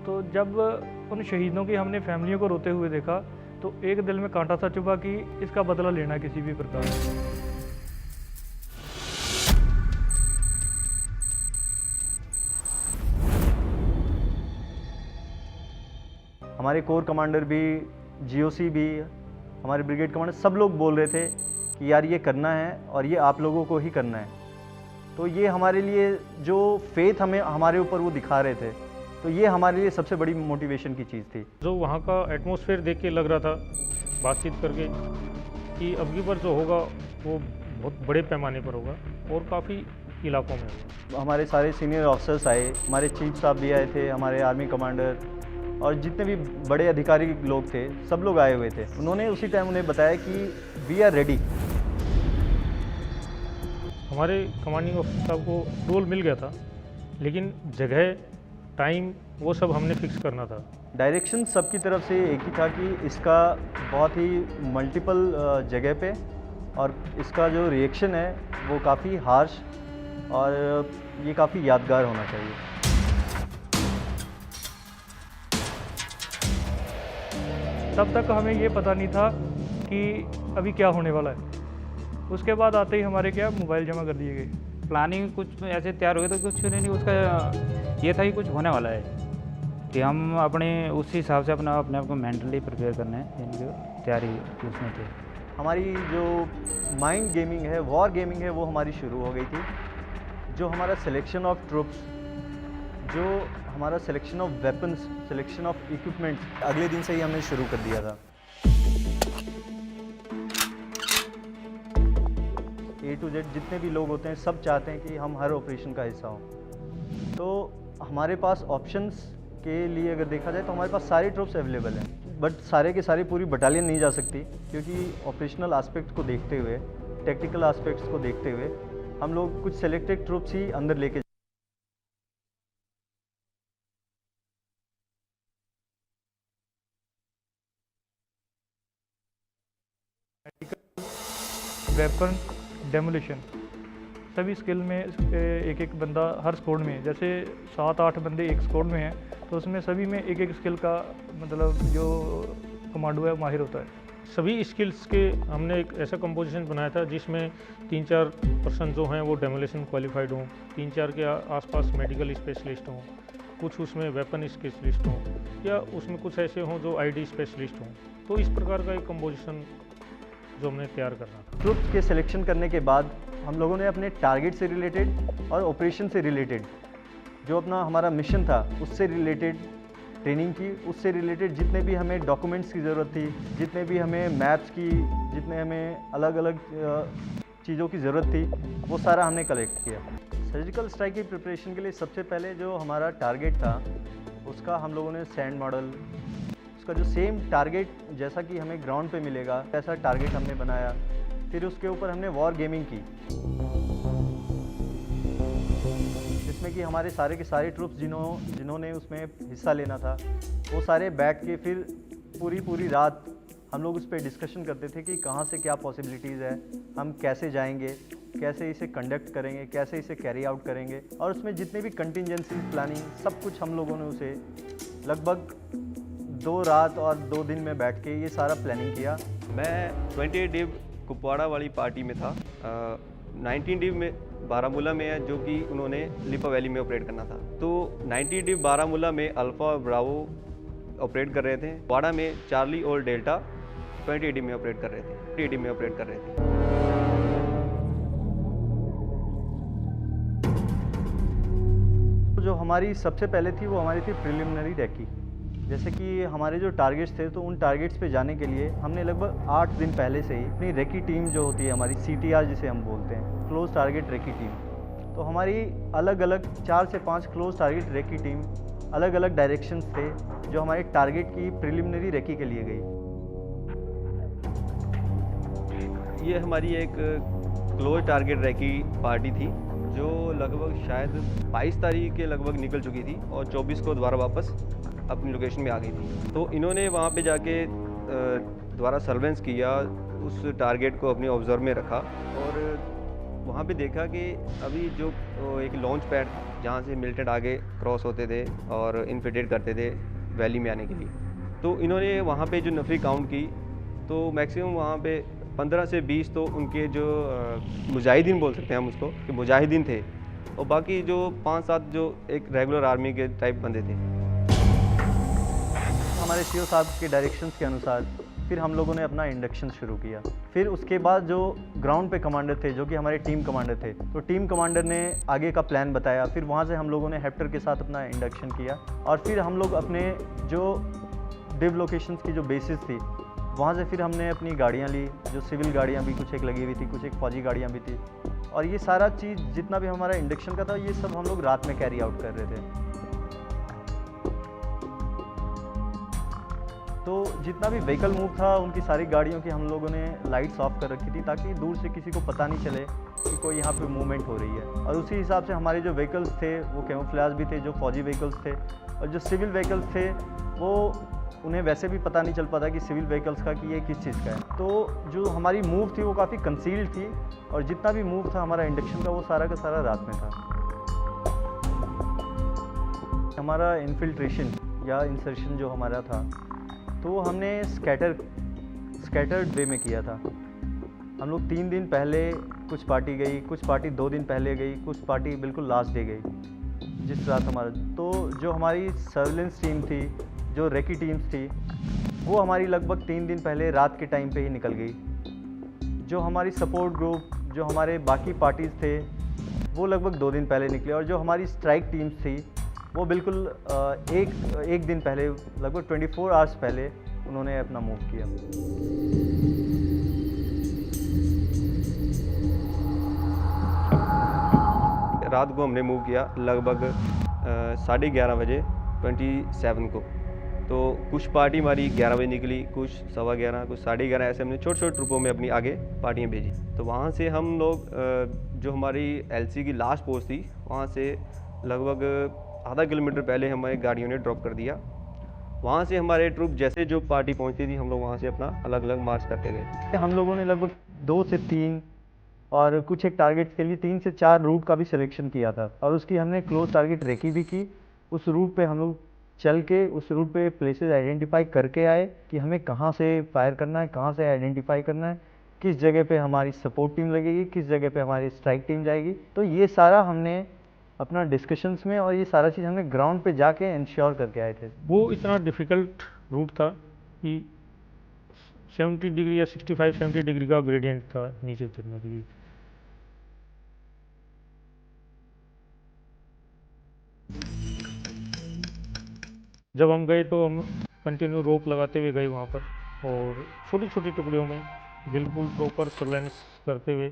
तो जब उन शहीदों की हमने फैमिलियों को रोते हुए देखा तो एक दिल में कांटा सा चुभा कि इसका बदला लेना किसी भी प्रकार। हमारे कोर कमांडर भी, जीओसी भी, हमारे ब्रिगेड कमांडर सब लोग बोल रहे थे कि यार ये करना है और ये आप लोगों को ही करना है। तो ये हमारे लिए जो फेथ हमें हमारे ऊपर वो दिखा रहे थे, तो ये हमारे लिए सबसे बड़ी मोटिवेशन की चीज़ थी। जो वहाँ का एटमॉस्फेयर देख के लग रहा था बातचीत करके कि अब की बार जो होगा वो बहुत बड़े पैमाने पर होगा और काफ़ी इलाकों में होगा। हमारे सारे सीनियर ऑफिसर्स आए, हमारे चीफ साहब भी आए थे, हमारे आर्मी कमांडर और जितने भी बड़े अधिकारी लोग थे सब लोग आए हुए थे। उन्होंने उसी टाइम उन्हें बताया कि वी आर रेडी। हमारे कमांडिंग ऑफिसर साहब को रोल मिल गया था, लेकिन जगह, टाइम वो सब हमने फिक्स करना था। डायरेक्शन सबकी तरफ से एक ही था कि इसका बहुत ही मल्टीपल जगह पे और इसका जो रिएक्शन है वो काफ़ी हार्श और ये काफ़ी यादगार होना चाहिए। तब तक हमें ये पता नहीं था कि अभी क्या होने वाला है। उसके बाद आते ही हमारे क्या मोबाइल जमा कर दिए गए। प्लानिंग कुछ ऐसे तैयार हो गए तो कुछ नहीं, उसका ये था कि कुछ होने वाला है कि हम अपने उस हिसाब से अपने आप को मेंटली प्रिपेयर करना है, यानी कि तैयारी उसमें थे। हमारी जो माइंड गेमिंग है, वॉर गेमिंग है, वो हमारी शुरू हो गई थी। जो हमारा सिलेक्शन ऑफ ट्रुप्स, जो हमारा selection of weapons, selection of equipments अगले दिन से ही हमने शुरू कर दिया था। A to Z जितने भी लोग होते हैं सब चाहते हैं कि हम हर ऑपरेशन का हिस्सा हों। तो हमारे पास ऑप्शंस के लिए अगर देखा जाए तो हमारे पास सारे ट्रुप्स अवेलेबल हैं, बट सारे के सारे पूरी बटालियन नहीं जा सकती, क्योंकि ऑपरेशनल एस्पेक्ट को देखते हुए, टेक्निकल एस्पेक्ट्स को देखते हुए हम लोग कुछ सेलेक्टेड ट्रुप्स ही अंदर लेके वेपन डेमोलिशन सभी स्किल में एक एक बंदा हर स्क्वाड में, जैसे 7-8 बंदे एक स्क्वाड में हैं तो उसमें सभी में एक एक स्किल का मतलब जो कमांडो है माहिर होता है। सभी स्किल्स के हमने एक ऐसा कंपोजिशन बनाया था जिसमें 3-4 पर्सन जो हैं वो डेमोलिशन क्वालिफाइड हों, 3-4 के आसपास मेडिकल स्पेशलिस्ट हों, कुछ उसमें वेपन स्पेशलिस्ट हों या उसमें कुछ ऐसे हों जो आईडी स्पेशलिस्ट हों। तो इस प्रकार का एक कंपोजिशन जो हमने तैयार करना था। ट्रुप्स के सिलेक्शन करने के बाद हम लोगों ने अपने टारगेट से रिलेटेड और ऑपरेशन से रिलेटेड जो अपना हमारा मिशन था उससे रिलेटेड ट्रेनिंग की। उससे रिलेटेड जितने भी हमें डॉक्यूमेंट्स की ज़रूरत थी, जितने भी हमें मैप्स की, जितने हमें अलग अलग चीज़ों की ज़रूरत थी, वो सारा हमने कलेक्ट किया। सर्जिकल स्ट्राइक की प्रिपरेशन के लिए सबसे पहले जो हमारा टारगेट था उसका हम लोगों ने सैंड मॉडल, उसका जो सेम टारगेट जैसा कि हमें ग्राउंड पे मिलेगा ऐसा टारगेट हमने बनाया। फिर उसके ऊपर हमने वॉर गेमिंग की, जिसमें कि हमारे सारे के सारे ट्रुप्स जिन्होंने उसमें हिस्सा लेना था वो सारे बैठ के फिर पूरी रात हम लोग उस पर डिस्कशन करते थे कि कहाँ से क्या पॉसिबिलिटीज़ है, हम कैसे जाएंगे, कैसे इसे कंडक्ट करेंगे, कैसे इसे कैरी आउट करेंगे। और उसमें जितने भी कंटिजेंसी प्लानिंग सब कुछ हम लोगों ने उसे लगभग 2 रात और 2 दिन में बैठ के ये सारा प्लानिंग किया। मैं 28 डिव कुपवाड़ा वाली पार्टी में था, 19 डिव में बारामूला में है जो कि उन्होंने लिपा वैली में ऑपरेट करना था। तो 90 डिव बारामूला में अल्फ़ा और ब्रावो ऑपरेट कर रहे थे, वाड़ा में चार्ली और डेल्टा 20 डिव में ऑपरेट कर रहे थे, 20 डिव में ऑपरेट कर रहे थे। जो हमारी सबसे पहले थी वो हमारी थी प्रिलिमिनरी रैकी। जैसे कि हमारे जो टारगेट्स थे तो उन टारगेट्स पे जाने के लिए हमने लगभग 8 दिन पहले से ही अपनी रैकी टीम जो होती है हमारी CTR जिसे हम बोलते हैं, क्लोज टारगेट रैकी टीम, तो हमारी अलग अलग 4 से 5 क्लोज टारगेट रैकी टीम अलग अलग डायरेक्शंस थे जो हमारे टारगेट की प्रिलिमिनरी रैकी के लिए गई। ये हमारी एक क्लोज टारगेट रैकी पार्टी थी जो लगभग शायद 22 तारीख के लगभग निकल चुकी थी और 24 को दोबारा वापस अपनी लोकेशन में आ गई थी। तो इन्होंने वहाँ पे जाके दोबारा सर्वेलेंस किया, उस टारगेट को अपने ऑब्जर्व में रखा और वहाँ पे देखा कि अभी जो एक लॉन्च पैड जहाँ से मिलिटेंट आगे क्रॉस होते थे और इन्फिल्ट्रेट करते थे वैली में आने के लिए, तो इन्होंने वहाँ पे जो नफरी काउंट की तो मैक्सिमम वहाँ पे 15 से 20 तो उनके जो मुजाहिदीन बोल सकते हैं हम उसको कि मुजाहिदीन थे, और बाकी जो 5-7 जो एक रेगुलर आर्मी के टाइप बंदे थे। हमारे CO साहब के डायरेक्शंस के अनुसार फिर हम लोगों ने अपना इंडक्शन शुरू किया। फिर उसके बाद जो ग्राउंड पे कमांडर थे जो कि हमारे टीम कमांडर थे, तो टीम कमांडर ने आगे का प्लान बताया। फिर वहाँ से हम लोगों ने हेप्टर के साथ अपना इंडक्शन किया और फिर हम लोग अपने जो डिव लोकेशंस की जो बेसिस थी वहाँ से फिर हमने अपनी गाड़ियाँ ली, जो सिविल गाड़ियाँ भी कुछ एक लगी हुई थी, कुछ एक फौजी गाड़ियाँ भी थी, और ये सारा चीज़ जितना भी हमारा इंडक्शन का था ये सब हम लोग रात में कैरी आउट कर रहे थे। तो जितना भी व्हीकल मूव था उनकी सारी गाड़ियों की हम लोगों ने लाइट्स ऑफ कर रखी थी ताकि दूर से किसी को पता नहीं चले कि कोई यहाँ पे मूवमेंट हो रही है। और उसी हिसाब से हमारे जो व्हीकल्स थे वो कैमोफ्लेज भी थे, जो फौजी व्हीकल्स थे, और जो सिविल व्हीकल्स थे वो उन्हें वैसे भी पता नहीं चल पाता कि सिविल व्हीकल्स का कि ये किस चीज़ का है। तो जो हमारी मूव थी वो काफ़ी कंसील्ड थी और जितना भी मूव था हमारा इंडक्शन का वो सारा का सारा रात में था। हमारा इन्फिल्ट्रेशन या इंसर्शन जो हमारा था तो हमने स्कैटर्ड वे में किया था। हम लोग 3 दिन पहले कुछ पार्टी गई, कुछ पार्टी 2 दिन पहले गई, कुछ पार्टी बिल्कुल लास्ट डे गई जिस रात हमारा। तो जो हमारी सर्विलेंस टीम थी, जो रेकी टीम्स थी, वो हमारी लगभग 3 दिन पहले रात के टाइम पे ही निकल गई। जो हमारी सपोर्ट ग्रुप, जो हमारे बाकी पार्टीज़ थे वो लगभग 2 दिन पहले निकले, और जो हमारी स्ट्राइक टीम्स थी वो बिल्कुल एक दिन पहले, लगभग 24 आवर्स पहले उन्होंने अपना मूव किया। रात को हमने मूव किया लगभग 11:30 बजे 27 को। तो कुछ पार्टी हमारी 11 बजे निकली, कुछ 11:15, कुछ 11:30, ऐसे हमने छोटे छोटे ट्रुपों में अपनी आगे पार्टियाँ भेजी। तो वहाँ से हम लोग जो हमारी LC की लास्ट पोस्ट थी वहाँ से लगभग आधा किलोमीटर पहले हमारी गाड़ियों ने ड्रॉप कर दिया। वहाँ से हमारे ट्रुप जैसे जो पार्टी पहुँचती थी हम लोग वहाँ से अपना अलग अलग मार्च करते गए। हम लोगों ने लगभग 2 से 3 और कुछ एक टारगेट के लिए 3 से 4 रूट का भी सिलेक्शन किया था, और उसकी हमने क्लोज टारगेट रेकी भी की। उस रूट पे हम लोग चल के उस रूट पे प्लेसेस आइडेंटिफाई करके आए कि हमें कहाँ से फायर करना है, कहाँ से आइडेंटिफाई करना है, किस जगह पे हमारी सपोर्ट टीम लगेगी, किस जगह पे हमारी स्ट्राइक टीम जाएगी। तो ये सारा हमने अपना डिस्कशंस में और ये सारा चीज़ हमने ग्राउंड पे जाके इंश्योर करके आए थे। वो इतना डिफ़िकल्ट रूट था कि 70 डिग्री या 65-70 डिग्री का ग्रेडियंट था नीचे उतरने के लिए। जब हम गए तो हम कंटिन्यू रोप लगाते हुए गए वहाँ पर, और छोटी छोटी टुकड़ियों में बिल्कुल प्रॉपर सर्वेलेंस करते हुए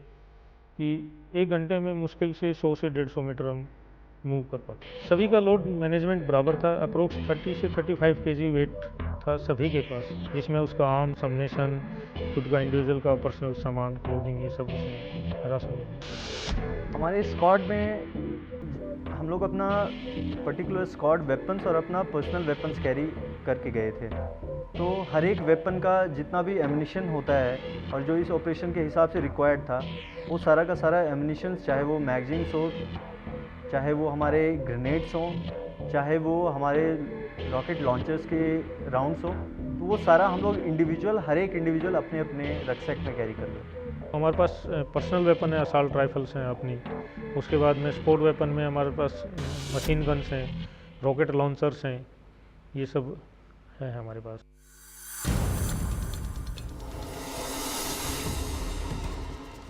कि 1 घंटे में मुश्किल से 100 से 150 मीटर हम मूव कर पाते। सभी का लोड मैनेजमेंट बराबर था, अप्रोक्स 30 से 35 kg वेट था सभी के पास, जिसमें उसका आर्म, सबनेशन, खुद का इंडिविजुअल का पर्सनल सामान, क्लोथिंग, ये सब उसमें हरा सब। हमारे स्क्वाड में हम लोग अपना पर्टिकुलर स्क्वाड वेपन्स और अपना पर्सनल वेपन्स कैरी करके गए थे। तो हर एक वेपन का जितना भी एम्यूनिशन होता है और जो इस ऑपरेशन के हिसाब से रिक्वायर्ड था वो सारा का सारा एम्यूनिशन, चाहे वो मैगजीन्स हो, चाहे वो हमारे ग्रेनेड्स हों, चाहे वो हमारे रॉकेट लॉन्चर्स के राउंड्स हो, तो वो सारा हम लोग इंडिविजुअल, हर एक इंडिविजुअल अपने अपने रक्सैक में कैरी कर लेते। हमारे पास पर्सनल वेपन है, असाल्ट राइफल्स हैं अपनी। उसके बाद में स्पोर्ट वेपन में हमारे पास मशीन गन्स हैं, रॉकेट लॉन्चर्स हैं, ये सब है हमारे पास।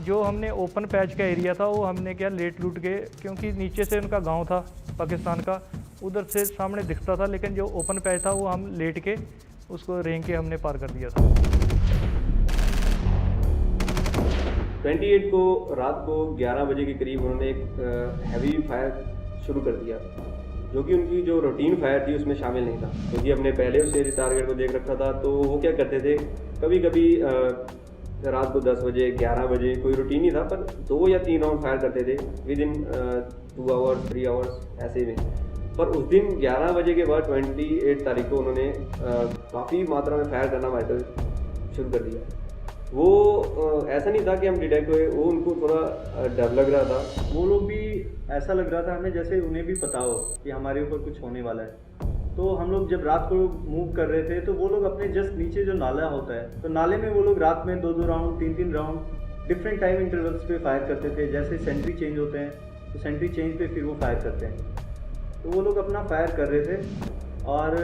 जो हमने ओपन पैच का एरिया था वो हमने क्या लेट लूट के, क्योंकि नीचे से उनका गांव था पाकिस्तान का, उधर से सामने दिखता था, लेकिन जो ओपन पैच था वो हम लेट के उसको रेंग के हमने पार कर दिया था। 28 को रात को 11 बजे के करीब उन्होंने एक हैवी फायर शुरू कर दिया, जो कि उनकी जो रूटीन फायर थी उसमें शामिल नहीं था, क्योंकि हमने पहले उसे टारगेट को देख रखा था। तो वो क्या करते थे, कभी कभी रात को 10 बजे 11 बजे कोई रूटीन नहीं था, पर 2 या 3 राउंड फायर करते थे विद इन 2 आवर्स 3 आवर्स ऐसे में। पर उस दिन 11 बजे के बाद 28 तारीख को उन्होंने काफ़ी मात्रा में फायर करना हमारे तरफ शुरू कर दिया। वो ऐसा नहीं था कि हम डिटेक्ट हुए, वो उनको थोड़ा डर लग रहा था। वो लोग भी ऐसा लग रहा था हमें जैसे उन्हें भी पता हो कि हमारे ऊपर कुछ होने वाला है। तो हम लोग जब रात को मूव कर रहे थे तो वो लोग अपने जस्ट नीचे जो नाला होता है, तो नाले में वो लोग रात में 2-2 round 3-3 round different time intervals पे फायर करते थे। जैसे सेंट्री चेंज होते हैं तो सेंट्री चेंज पे फिर वो फायर करते हैं। तो वो लोग अपना फायर कर रहे थे। और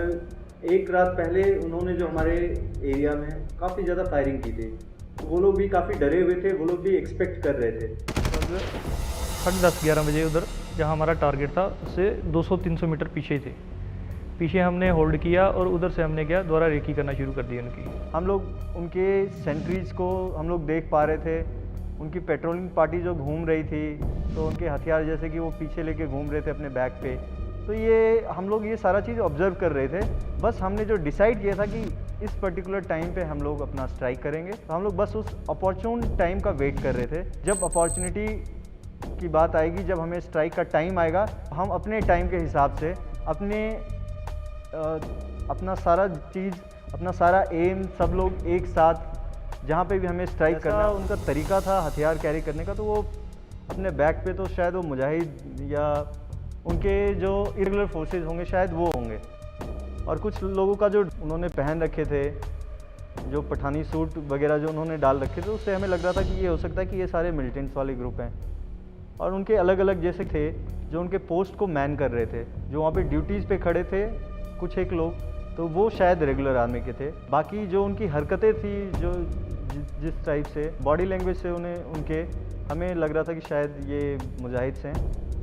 एक रात पहले उन्होंने जो हमारे एरिया में काफ़ी ज़्यादा फायरिंग की थी, तो वो लोग भी काफ़ी डरे हुए थे, वो लोग भी एक्सपेक्ट कर रहे थे। 10:30-11 बजे उधर जहाँ हमारा टारगेट था उससे 200-300 मीटर पीछे थे। पीछे हमने होल्ड किया और उधर से हमने क्या दोबारा रेकी करना शुरू कर दी उनकी। हम लोग उनके सेंट्रीज को हम लोग देख पा रहे थे, उनकी पेट्रोलिंग पार्टी जो घूम रही थी, तो उनके हथियार जैसे कि वो पीछे लेके घूम रहे थे अपने बैक पे। तो ये हम लोग ये सारा चीज़ ऑब्जर्व कर रहे थे। बस हमने जो डिसाइड किया था कि इस पर्टिकुलर टाइम पे हम लोग अपना स्ट्राइक करेंगे, तो हम लोग बस उस अपॉर्चुन टाइम का वेट कर रहे थे। जब अपॉर्चुनिटी की बात आएगी, जब हमें स्ट्राइक का टाइम आएगा, हम अपने टाइम के हिसाब से अपना सारा चीज़, अपना सारा एम सब लोग एक साथ जहाँ पे भी हमें स्ट्राइक करना, उनका तरीका था हथियार कैरी करने का। तो वो अपने बैक पे तो शायद वो मुजाहिद या उनके जो इरेगुलर फोर्सेस होंगे शायद वो होंगे। और कुछ लोगों का जो उन्होंने पहन रखे थे, जो पठानी सूट वगैरह जो उन्होंने डाल रखे थे, उससे हमें लग रहा था कि ये हो सकता है कि ये सारे मिलिटेंट्स वाले ग्रुप हैं। और उनके अलग अलग जैसे थे जो उनके पोस्ट को मैन कर रहे थे, जो वहाँ पे ड्यूटीज़ पे खड़े थे कुछ एक लोग, तो वो शायद रेगुलर आर्मी के थे। बाकी जो उनकी हरकतें थी, जो जिस टाइप से बॉडी लैंग्वेज से उनके हमें लग रहा था कि शायद ये मुजाहिद हैं,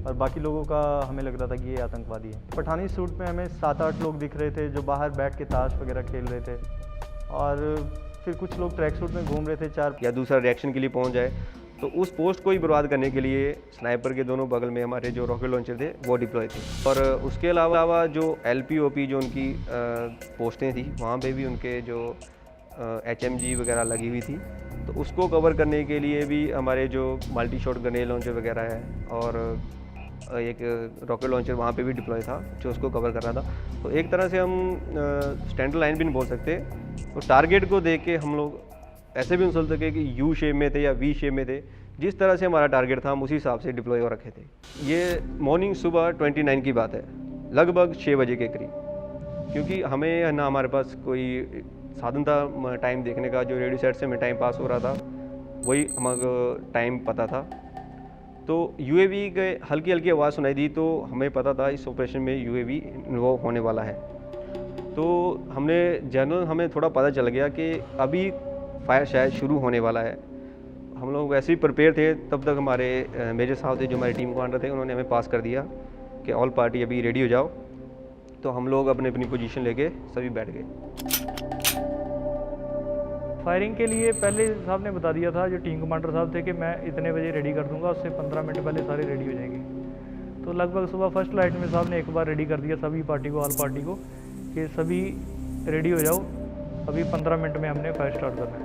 और बाकी लोगों का हमें लग रहा था कि ये आतंकवादी हैं। पठानी सूट में हमें 7-8 लोग दिख रहे थे जो बाहर बैठ के ताश वगैरह खेल रहे थे, और फिर कुछ लोग ट्रैक सूट में घूम रहे थे 4 या दूसरा रिएक्शन के लिए पहुंच जाए। तो उस पोस्ट को ही बर्बाद करने के लिए स्नाइपर के दोनों बगल में हमारे जो रॉकेट लॉन्चर थे वो डिप्लॉय थे। और उसके अलावा जो LPOP जो उनकी पोस्टें थी, वहाँ पे भी उनके जो HMG वगैरह लगी हुई थी, तो उसको कवर करने के लिए भी हमारे जो मल्टी शॉट ग्रेनेड लॉन्चर वगैरह है, और एक रॉकेट लॉन्चर वहाँ पे भी डिप्लॉय था जो उसको कवर कर रहा था। तो एक तरह से हम स्टैंडर्ड लाइन भी नहीं बोल सकते, तो टारगेट को देख के हम लोग ऐसे भी नहीं सोच सके कि U शेप में थे या V शेप में थे। जिस तरह से हमारा टारगेट था हम उसी हिसाब से डिप्लॉय हो रखे थे। ये मॉर्निंग सुबह 29 की बात है, लगभग 6 बजे के करीब, क्योंकि हमें ना हमारे पास कोई साधन था टाइम देखने का। जो रेडियो सेट से हमें टाइम पास हो रहा था वही हमारा टाइम पता था। तो UAV के हल्की हल्की आवाज़ सुनाई दी, तो हमें पता था इस ऑपरेशन में UAV इन्वॉल्व होने वाला है। तो हमें थोड़ा पता चल गया कि अभी फायर शायद शुरू होने वाला है। हम लोग वैसे ही प्रिपेयर थे। तब तक हमारे मेजर साहब थे जो हमारे टीम कमांडर थे, उन्होंने हमें पास कर दिया कि ऑल पार्टी अभी रेडी हो जाओ। तो हम लोग अपनी अपनी पोजीशन लेके सभी बैठ गए। फायरिंग के लिए पहले साहब ने बता दिया था, जो टीम कमांडर साहब थे, कि मैं इतने बजे रेडी कर दूंगा, उससे 15 मिनट पहले सारे रेडी हो जाएंगे। तो लगभग सुबह फर्स्ट लाइट में साहब ने एक बार रेडी कर दिया सभी पार्टी को, ऑल पार्टी को, कि सभी रेडी हो जाओ, अभी 15 मिनट में हमने फायर स्टार्ट करना है।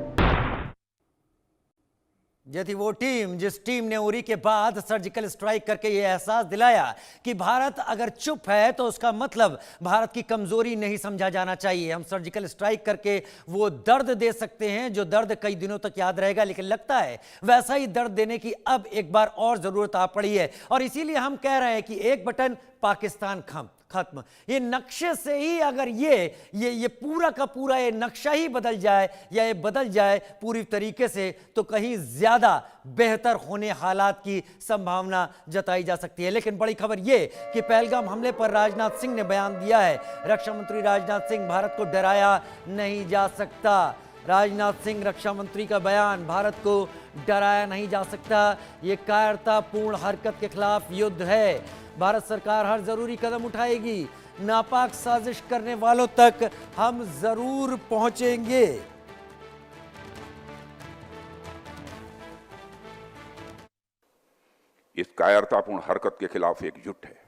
ये थी वो टीम जिस टीम ने उरी के बाद सर्जिकल स्ट्राइक करके ये एहसास दिलाया कि भारत अगर चुप है तो उसका मतलब भारत की कमजोरी नहीं समझा जाना चाहिए। हम सर्जिकल स्ट्राइक करके वो दर्द दे सकते हैं जो दर्द कई दिनों तक याद रहेगा, लेकिन लगता है वैसा ही दर्द देने की अब एक बार और जरूरत आ पड़ी है। और इसीलिए हम कह रहे हैं कि एक बटन पाकिस्तान खत्म। ये नक्शे से ही अगर ये पूरा का पूरा ये नक्शा ही बदल जाए या ये बदल जाए पूरी तरीके से, तो कहीं ज्यादा बेहतर होने हालात की संभावना जताई जा सकती है। लेकिन बड़ी खबर ये कि पहलगाम हमले पर राजनाथ सिंह ने बयान दिया है। रक्षा मंत्री राजनाथ सिंह, भारत को डराया नहीं जा सकता। राजनाथ सिंह रक्षा मंत्री का बयान, भारत को डराया नहीं जा सकता, ये कायरतापूर्ण हरकत के खिलाफ युद्ध है। भारत सरकार हर जरूरी कदम उठाएगी। नापाक साजिश करने वालों तक हम जरूर पहुंचेंगे। इस कायरतापूर्ण हरकत के खिलाफ एकजुट है।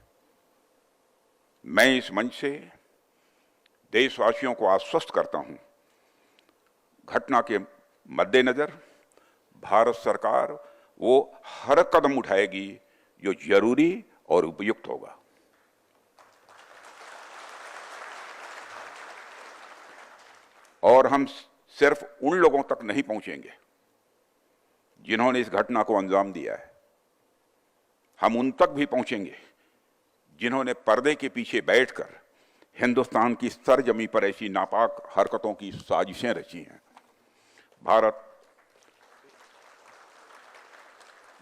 मैं इस मंच से देशवासियों को आश्वस्त करता हूं, घटना के मद्देनजर भारत सरकार वो हर कदम उठाएगी जो जरूरी और उपयुक्त होगा। और हम सिर्फ उन लोगों तक नहीं पहुंचेंगे जिन्होंने इस घटना को अंजाम दिया है, हम उन तक भी पहुंचेंगे जिन्होंने पर्दे के पीछे बैठकर हिंदुस्तान की सरजमी पर ऐसी नापाक हरकतों की साजिशें रची हैं।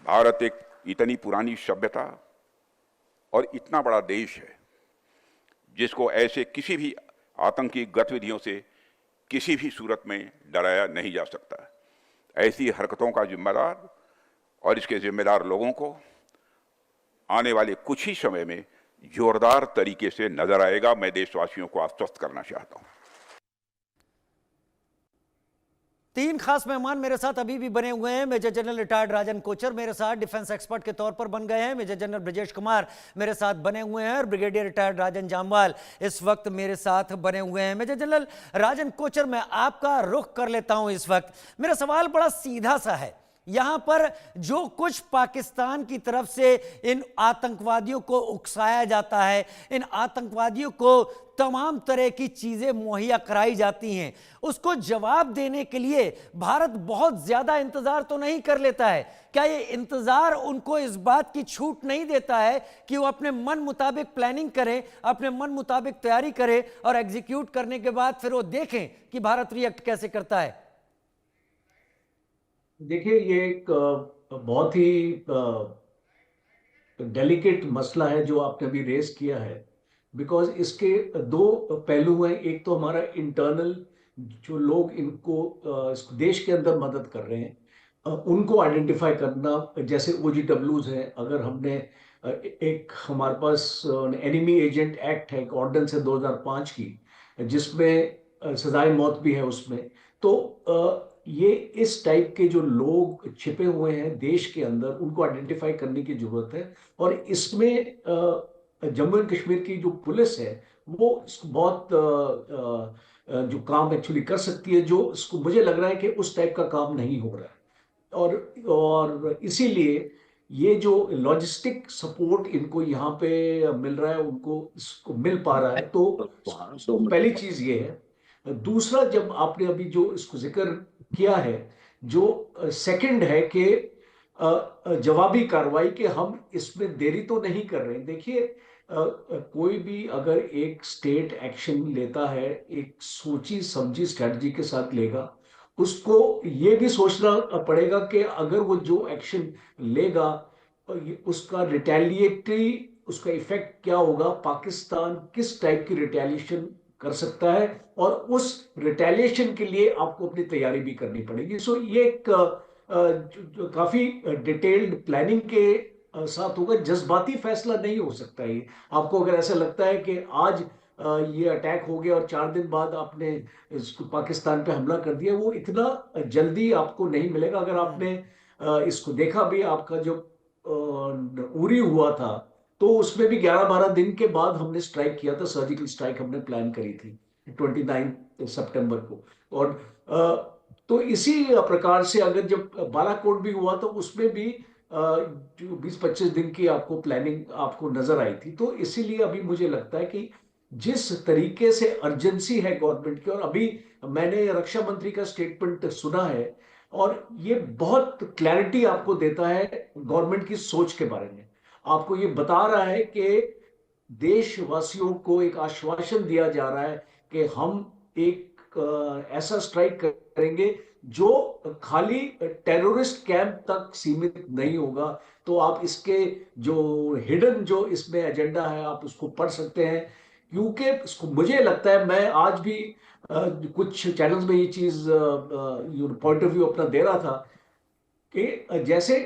भारत एक इतनी पुरानी सभ्यता और इतना बड़ा देश है जिसको ऐसे किसी भी आतंकी गतिविधियों से किसी भी सूरत में डराया नहीं जा सकता। ऐसी हरकतों का जिम्मेदार और इसके जिम्मेदार लोगों को आने वाले कुछ ही समय में जोरदार तरीके से नजर आएगा। मैं देशवासियों को आश्वस्त करना चाहता हूं। 3 खास मेहमान मेरे साथ अभी भी बने हुए हैं। Major general retired Rajan Kochar मेरे साथ डिफेंस एक्सपर्ट के तौर पर बन गए हैं। मेजर जनरल ब्रजेश कुमार मेरे साथ बने हुए हैं और ब्रिगेडियर रिटायर्ड राजन जामवाल इस वक्त मेरे साथ बने हुए हैं। मेजर जनरल राजन कोचर, मैं आपका रुख कर लेता हूं इस वक्त। मेरा सवाल बड़ा सीधा सा है। यहां पर जो कुछ पाकिस्तान की तरफ से इन आतंकवादियों को उकसाया जाता है, इन आतंकवादियों को तमाम तरह की चीजें मुहैया कराई जाती हैं, उसको जवाब देने के लिए भारत बहुत ज्यादा इंतजार तो नहीं कर लेता है? क्या ये इंतजार उनको इस बात की छूट नहीं देता है कि वो अपने मन मुताबिक प्लानिंग करें, अपने मन मुताबिक तैयारी करें और एग्जीक्यूट करने के बाद फिर वो देखें कि भारत रिएक्ट कैसे करता है? देखिए, ये एक बहुत ही डेलिकेट मसला है जो आपने अभी रेस किया है, बिकॉज इसके 2 पहलू हैं। एक तो हमारा इंटरनल जो लोग इनको देश के अंदर मदद कर रहे हैं उनको आइडेंटिफाई करना, जैसे OGWs हैं। अगर हमने एक हमारे पास एनिमी एजेंट एक्ट है, एक ऑर्डिनेंस है 2005 की, जिसमें सजाए मौत भी है उसमें। तो ये इस टाइप के जो लोग छिपे हुए हैं देश के अंदर, उनको आइडेंटिफाई करने की जरूरत है। और इसमें जम्मू एंड कश्मीर की जो पुलिस है वो बहुत जो काम एक्चुअली कर सकती है, जो इसको मुझे लग रहा है कि उस टाइप का काम नहीं हो रहा है। और इसीलिए ये जो लॉजिस्टिक सपोर्ट इनको यहाँ पे मिल रहा है, उनको इसको मिल पा रहा है, तो पहली चीज ये है। दूसरा, जब आपने अभी जो इसको जिक्र किया है, जो सेकंड है कि जवाबी कार्रवाई, कि हम इसमें देरी तो नहीं कर रहे हैं। देखिए, कोई भी अगर एक स्टेट एक्शन लेता है, एक सोची समझी स्ट्रेटजी के साथ लेगा, उसको ये भी सोचना पड़ेगा कि अगर वो जो एक्शन लेगा उसका रिटेलिएटरी, उसका इफेक्ट क्या होगा, पाकिस्तान किस टाइप की रिटेलिएशन कर सकता है, और उस रिटेलिएशन के लिए आपको अपनी तैयारी भी करनी पड़ेगी। सो ये एक काफी डिटेल्ड प्लानिंग के साथ होगा। जज्बाती फैसला नहीं हो सकता ये। आपको अगर ऐसा लगता है कि आज ये अटैक हो गया और 4 दिन बाद आपने इसको पाकिस्तान पे हमला कर दिया, वो इतना जल्दी आपको नहीं मिलेगा। अगर आपने इसको देखा भी, आपका जो उरी हुआ था, तो उसमें भी 11-12 दिन के बाद हमने स्ट्राइक किया था, सर्जिकल स्ट्राइक हमने प्लान करी थी 29 सितंबर को। और तो इसी प्रकार से अगर जब बालाकोट भी हुआ तो उसमें भी जो 20-25 दिन की आपको प्लानिंग आपको नजर आई थी। तो इसीलिए अभी मुझे लगता है कि जिस तरीके से अर्जेंसी है गवर्नमेंट की, और अभी मैंने रक्षा मंत्री का स्टेटमेंट सुना है और ये बहुत क्लैरिटी आपको देता है गवर्नमेंट की सोच के बारे में। आपको ये बता रहा है कि देशवासियों को एक आश्वासन दिया जा रहा है कि हम एक ऐसा स्ट्राइक करेंगे जो खाली टेररिस्ट कैंप तक सीमित नहीं होगा। तो आप इसके जो हिडन जो इसमें एजेंडा है आप उसको पढ़ सकते हैं, क्योंकि इसको मुझे लगता है, मैं आज भी कुछ चैनल्स में ये चीज पॉइंट ऑफ व्यू अपना दे रहा था कि जैसे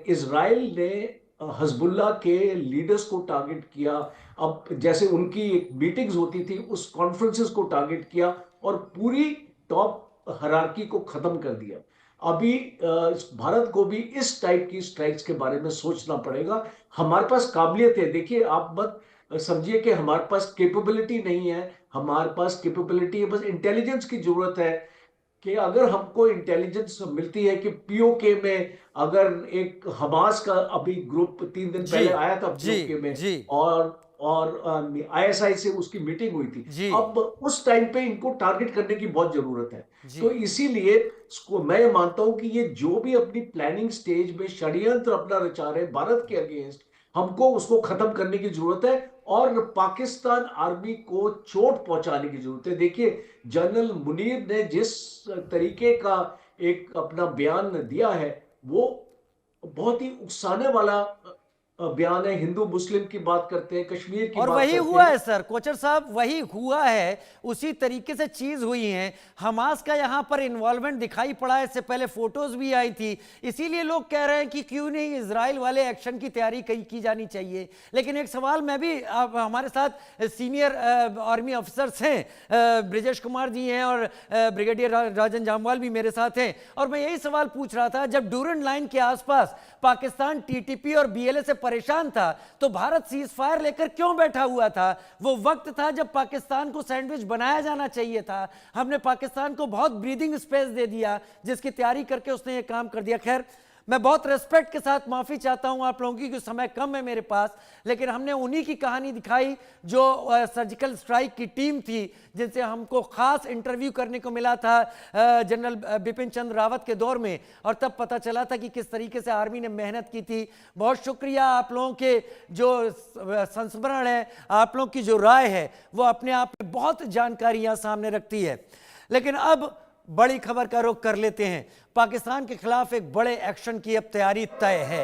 इजराइल ने हजबुल्ला के लीडर्स को टारगेट किया। अब जैसे उनकी एक मीटिंग्स होती थी, उस कॉन्फ्रेंसेस को टारगेट किया और पूरी टॉप हायरार्की को खत्म कर दिया। अभी भारत को भी इस टाइप की स्ट्राइक्स के बारे में सोचना पड़ेगा। हमारे पास काबिलियत है। देखिए, आप मत समझिए कि हमारे पास कैपेबिलिटी नहीं है, हमारे पास कैपेबिलिटी है, बस इंटेलिजेंस की जरूरत है। कि अगर हमको इंटेलिजेंस मिलती है कि पीओके में अगर एक हमास का अभी ग्रुप 3 दिन पहले आया था पीओके में, और आईएसआई से उसकी मीटिंग हुई थी, अब उस टाइम पे इनको टारगेट करने की बहुत जरूरत है। तो इसीलिए मैं मानता हूं कि ये जो भी अपनी प्लानिंग स्टेज में षड्यंत्र अपना रचा रहे भारत के अगेंस्ट, हमको उसको खत्म करने की जरूरत है और पाकिस्तान आर्मी को चोट पहुंचाने की जरूरत है। देखिए, जनरल मुनीर ने जिस तरीके का एक अपना बयान दिया है, वो बहुत ही उकसाने वाला बयान है। हिंदू मुस्लिम की बात करते हैं, कश्मीर की और बात वही करते हुआ हैं। है सर, कोचर साहब, वही हुआ है, उसी तरीके से चीज हुई है। हमास का यहां पर इन्वॉल्वमेंट दिखाई पड़ा है, इससे पहले फोटोज भी आई थी। इसीलिए लोग कह रहे हैं कि क्यों नहीं इजराइल वाले एक्शन की तैयारी की जानी चाहिए। लेकिन एक सवाल मैं भी, हमारे साथ सीनियर आर्मी अफसर्स हैं, ब्रिजेश कुमार जी हैं और ब्रिगेडियर राजन जामवाल भी मेरे साथ हैं, और मैं यही सवाल पूछ रहा था, जब डूरन लाइन के आसपास पाकिस्तान टीटीपी और बीएलए से परेशान था, तो भारत सीज फायर लेकर क्यों बैठा हुआ था? वो वक्त था जब पाकिस्तान को सैंडविच बनाया जाना चाहिए था। हमने पाकिस्तान को बहुत ब्रीदिंग स्पेस दे दिया, जिसकी तैयारी करके उसने ये काम कर दिया। खैर, मैं बहुत रेस्पेक्ट के साथ माफी चाहता हूं आप लोगों की, क्योंकि समय कम है मेरे पास, लेकिन हमने उन्हीं की कहानी दिखाई जो सर्जिकल स्ट्राइक की टीम थी, जिनसे हमको खास इंटरव्यू करने को मिला था जनरल बिपिन चंद्र रावत के दौर में, और तब पता चला था कि किस तरीके से आर्मी ने मेहनत की थी। बहुत शुक्रिया आप लोगों के जो संस्मरण है, आप लोगों की जो राय है, वो अपने आप में बहुत जानकारी यहाँ सामने रखती है। लेकिन अब बड़ी खबर का रुख कर लेते हैं। पाकिस्तान के खिलाफ एक बड़े एक्शन की अब तैयारी तय है।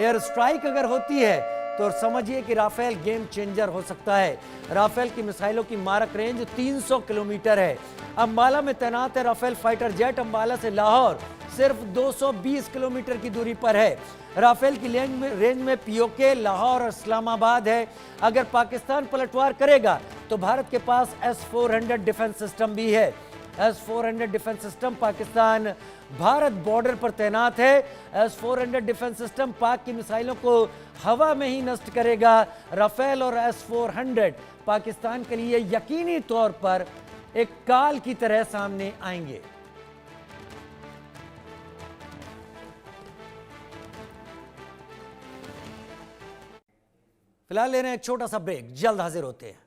एयर स्ट्राइक अगर होती है तो समझिए कि राफेल गेम चेंजर हो सकता है। राफेल की मिसाइलों की मारक रेंज 300 किलोमीटर है। अंबाला में तैनात है राफेल फाइटर जेट। अंबाला से लाहौर सिर्फ 220 किलोमीटर की दूरी पर है। राफेल की रेंज में पीओके, लाहौर और इस्लामाबाद है। अगर पाकिस्तान पलटवार करेगा तो भारत के पास S-400 डिफेंस सिस्टम भी है। S-400 defence system Pakistan Bharat border पर तैनात है। S-400 डिफेंस सिस्टम पाक की मिसाइलों को हवा में ही नष्ट करेगा। राफेल और S-400 पाकिस्तान के लिए यकीनी तौर पर एक काल की तरह सामने आएंगे। फिलहाल ले रहे हैं एक छोटा सा ब्रेक, जल्द हाजिर होते हैं।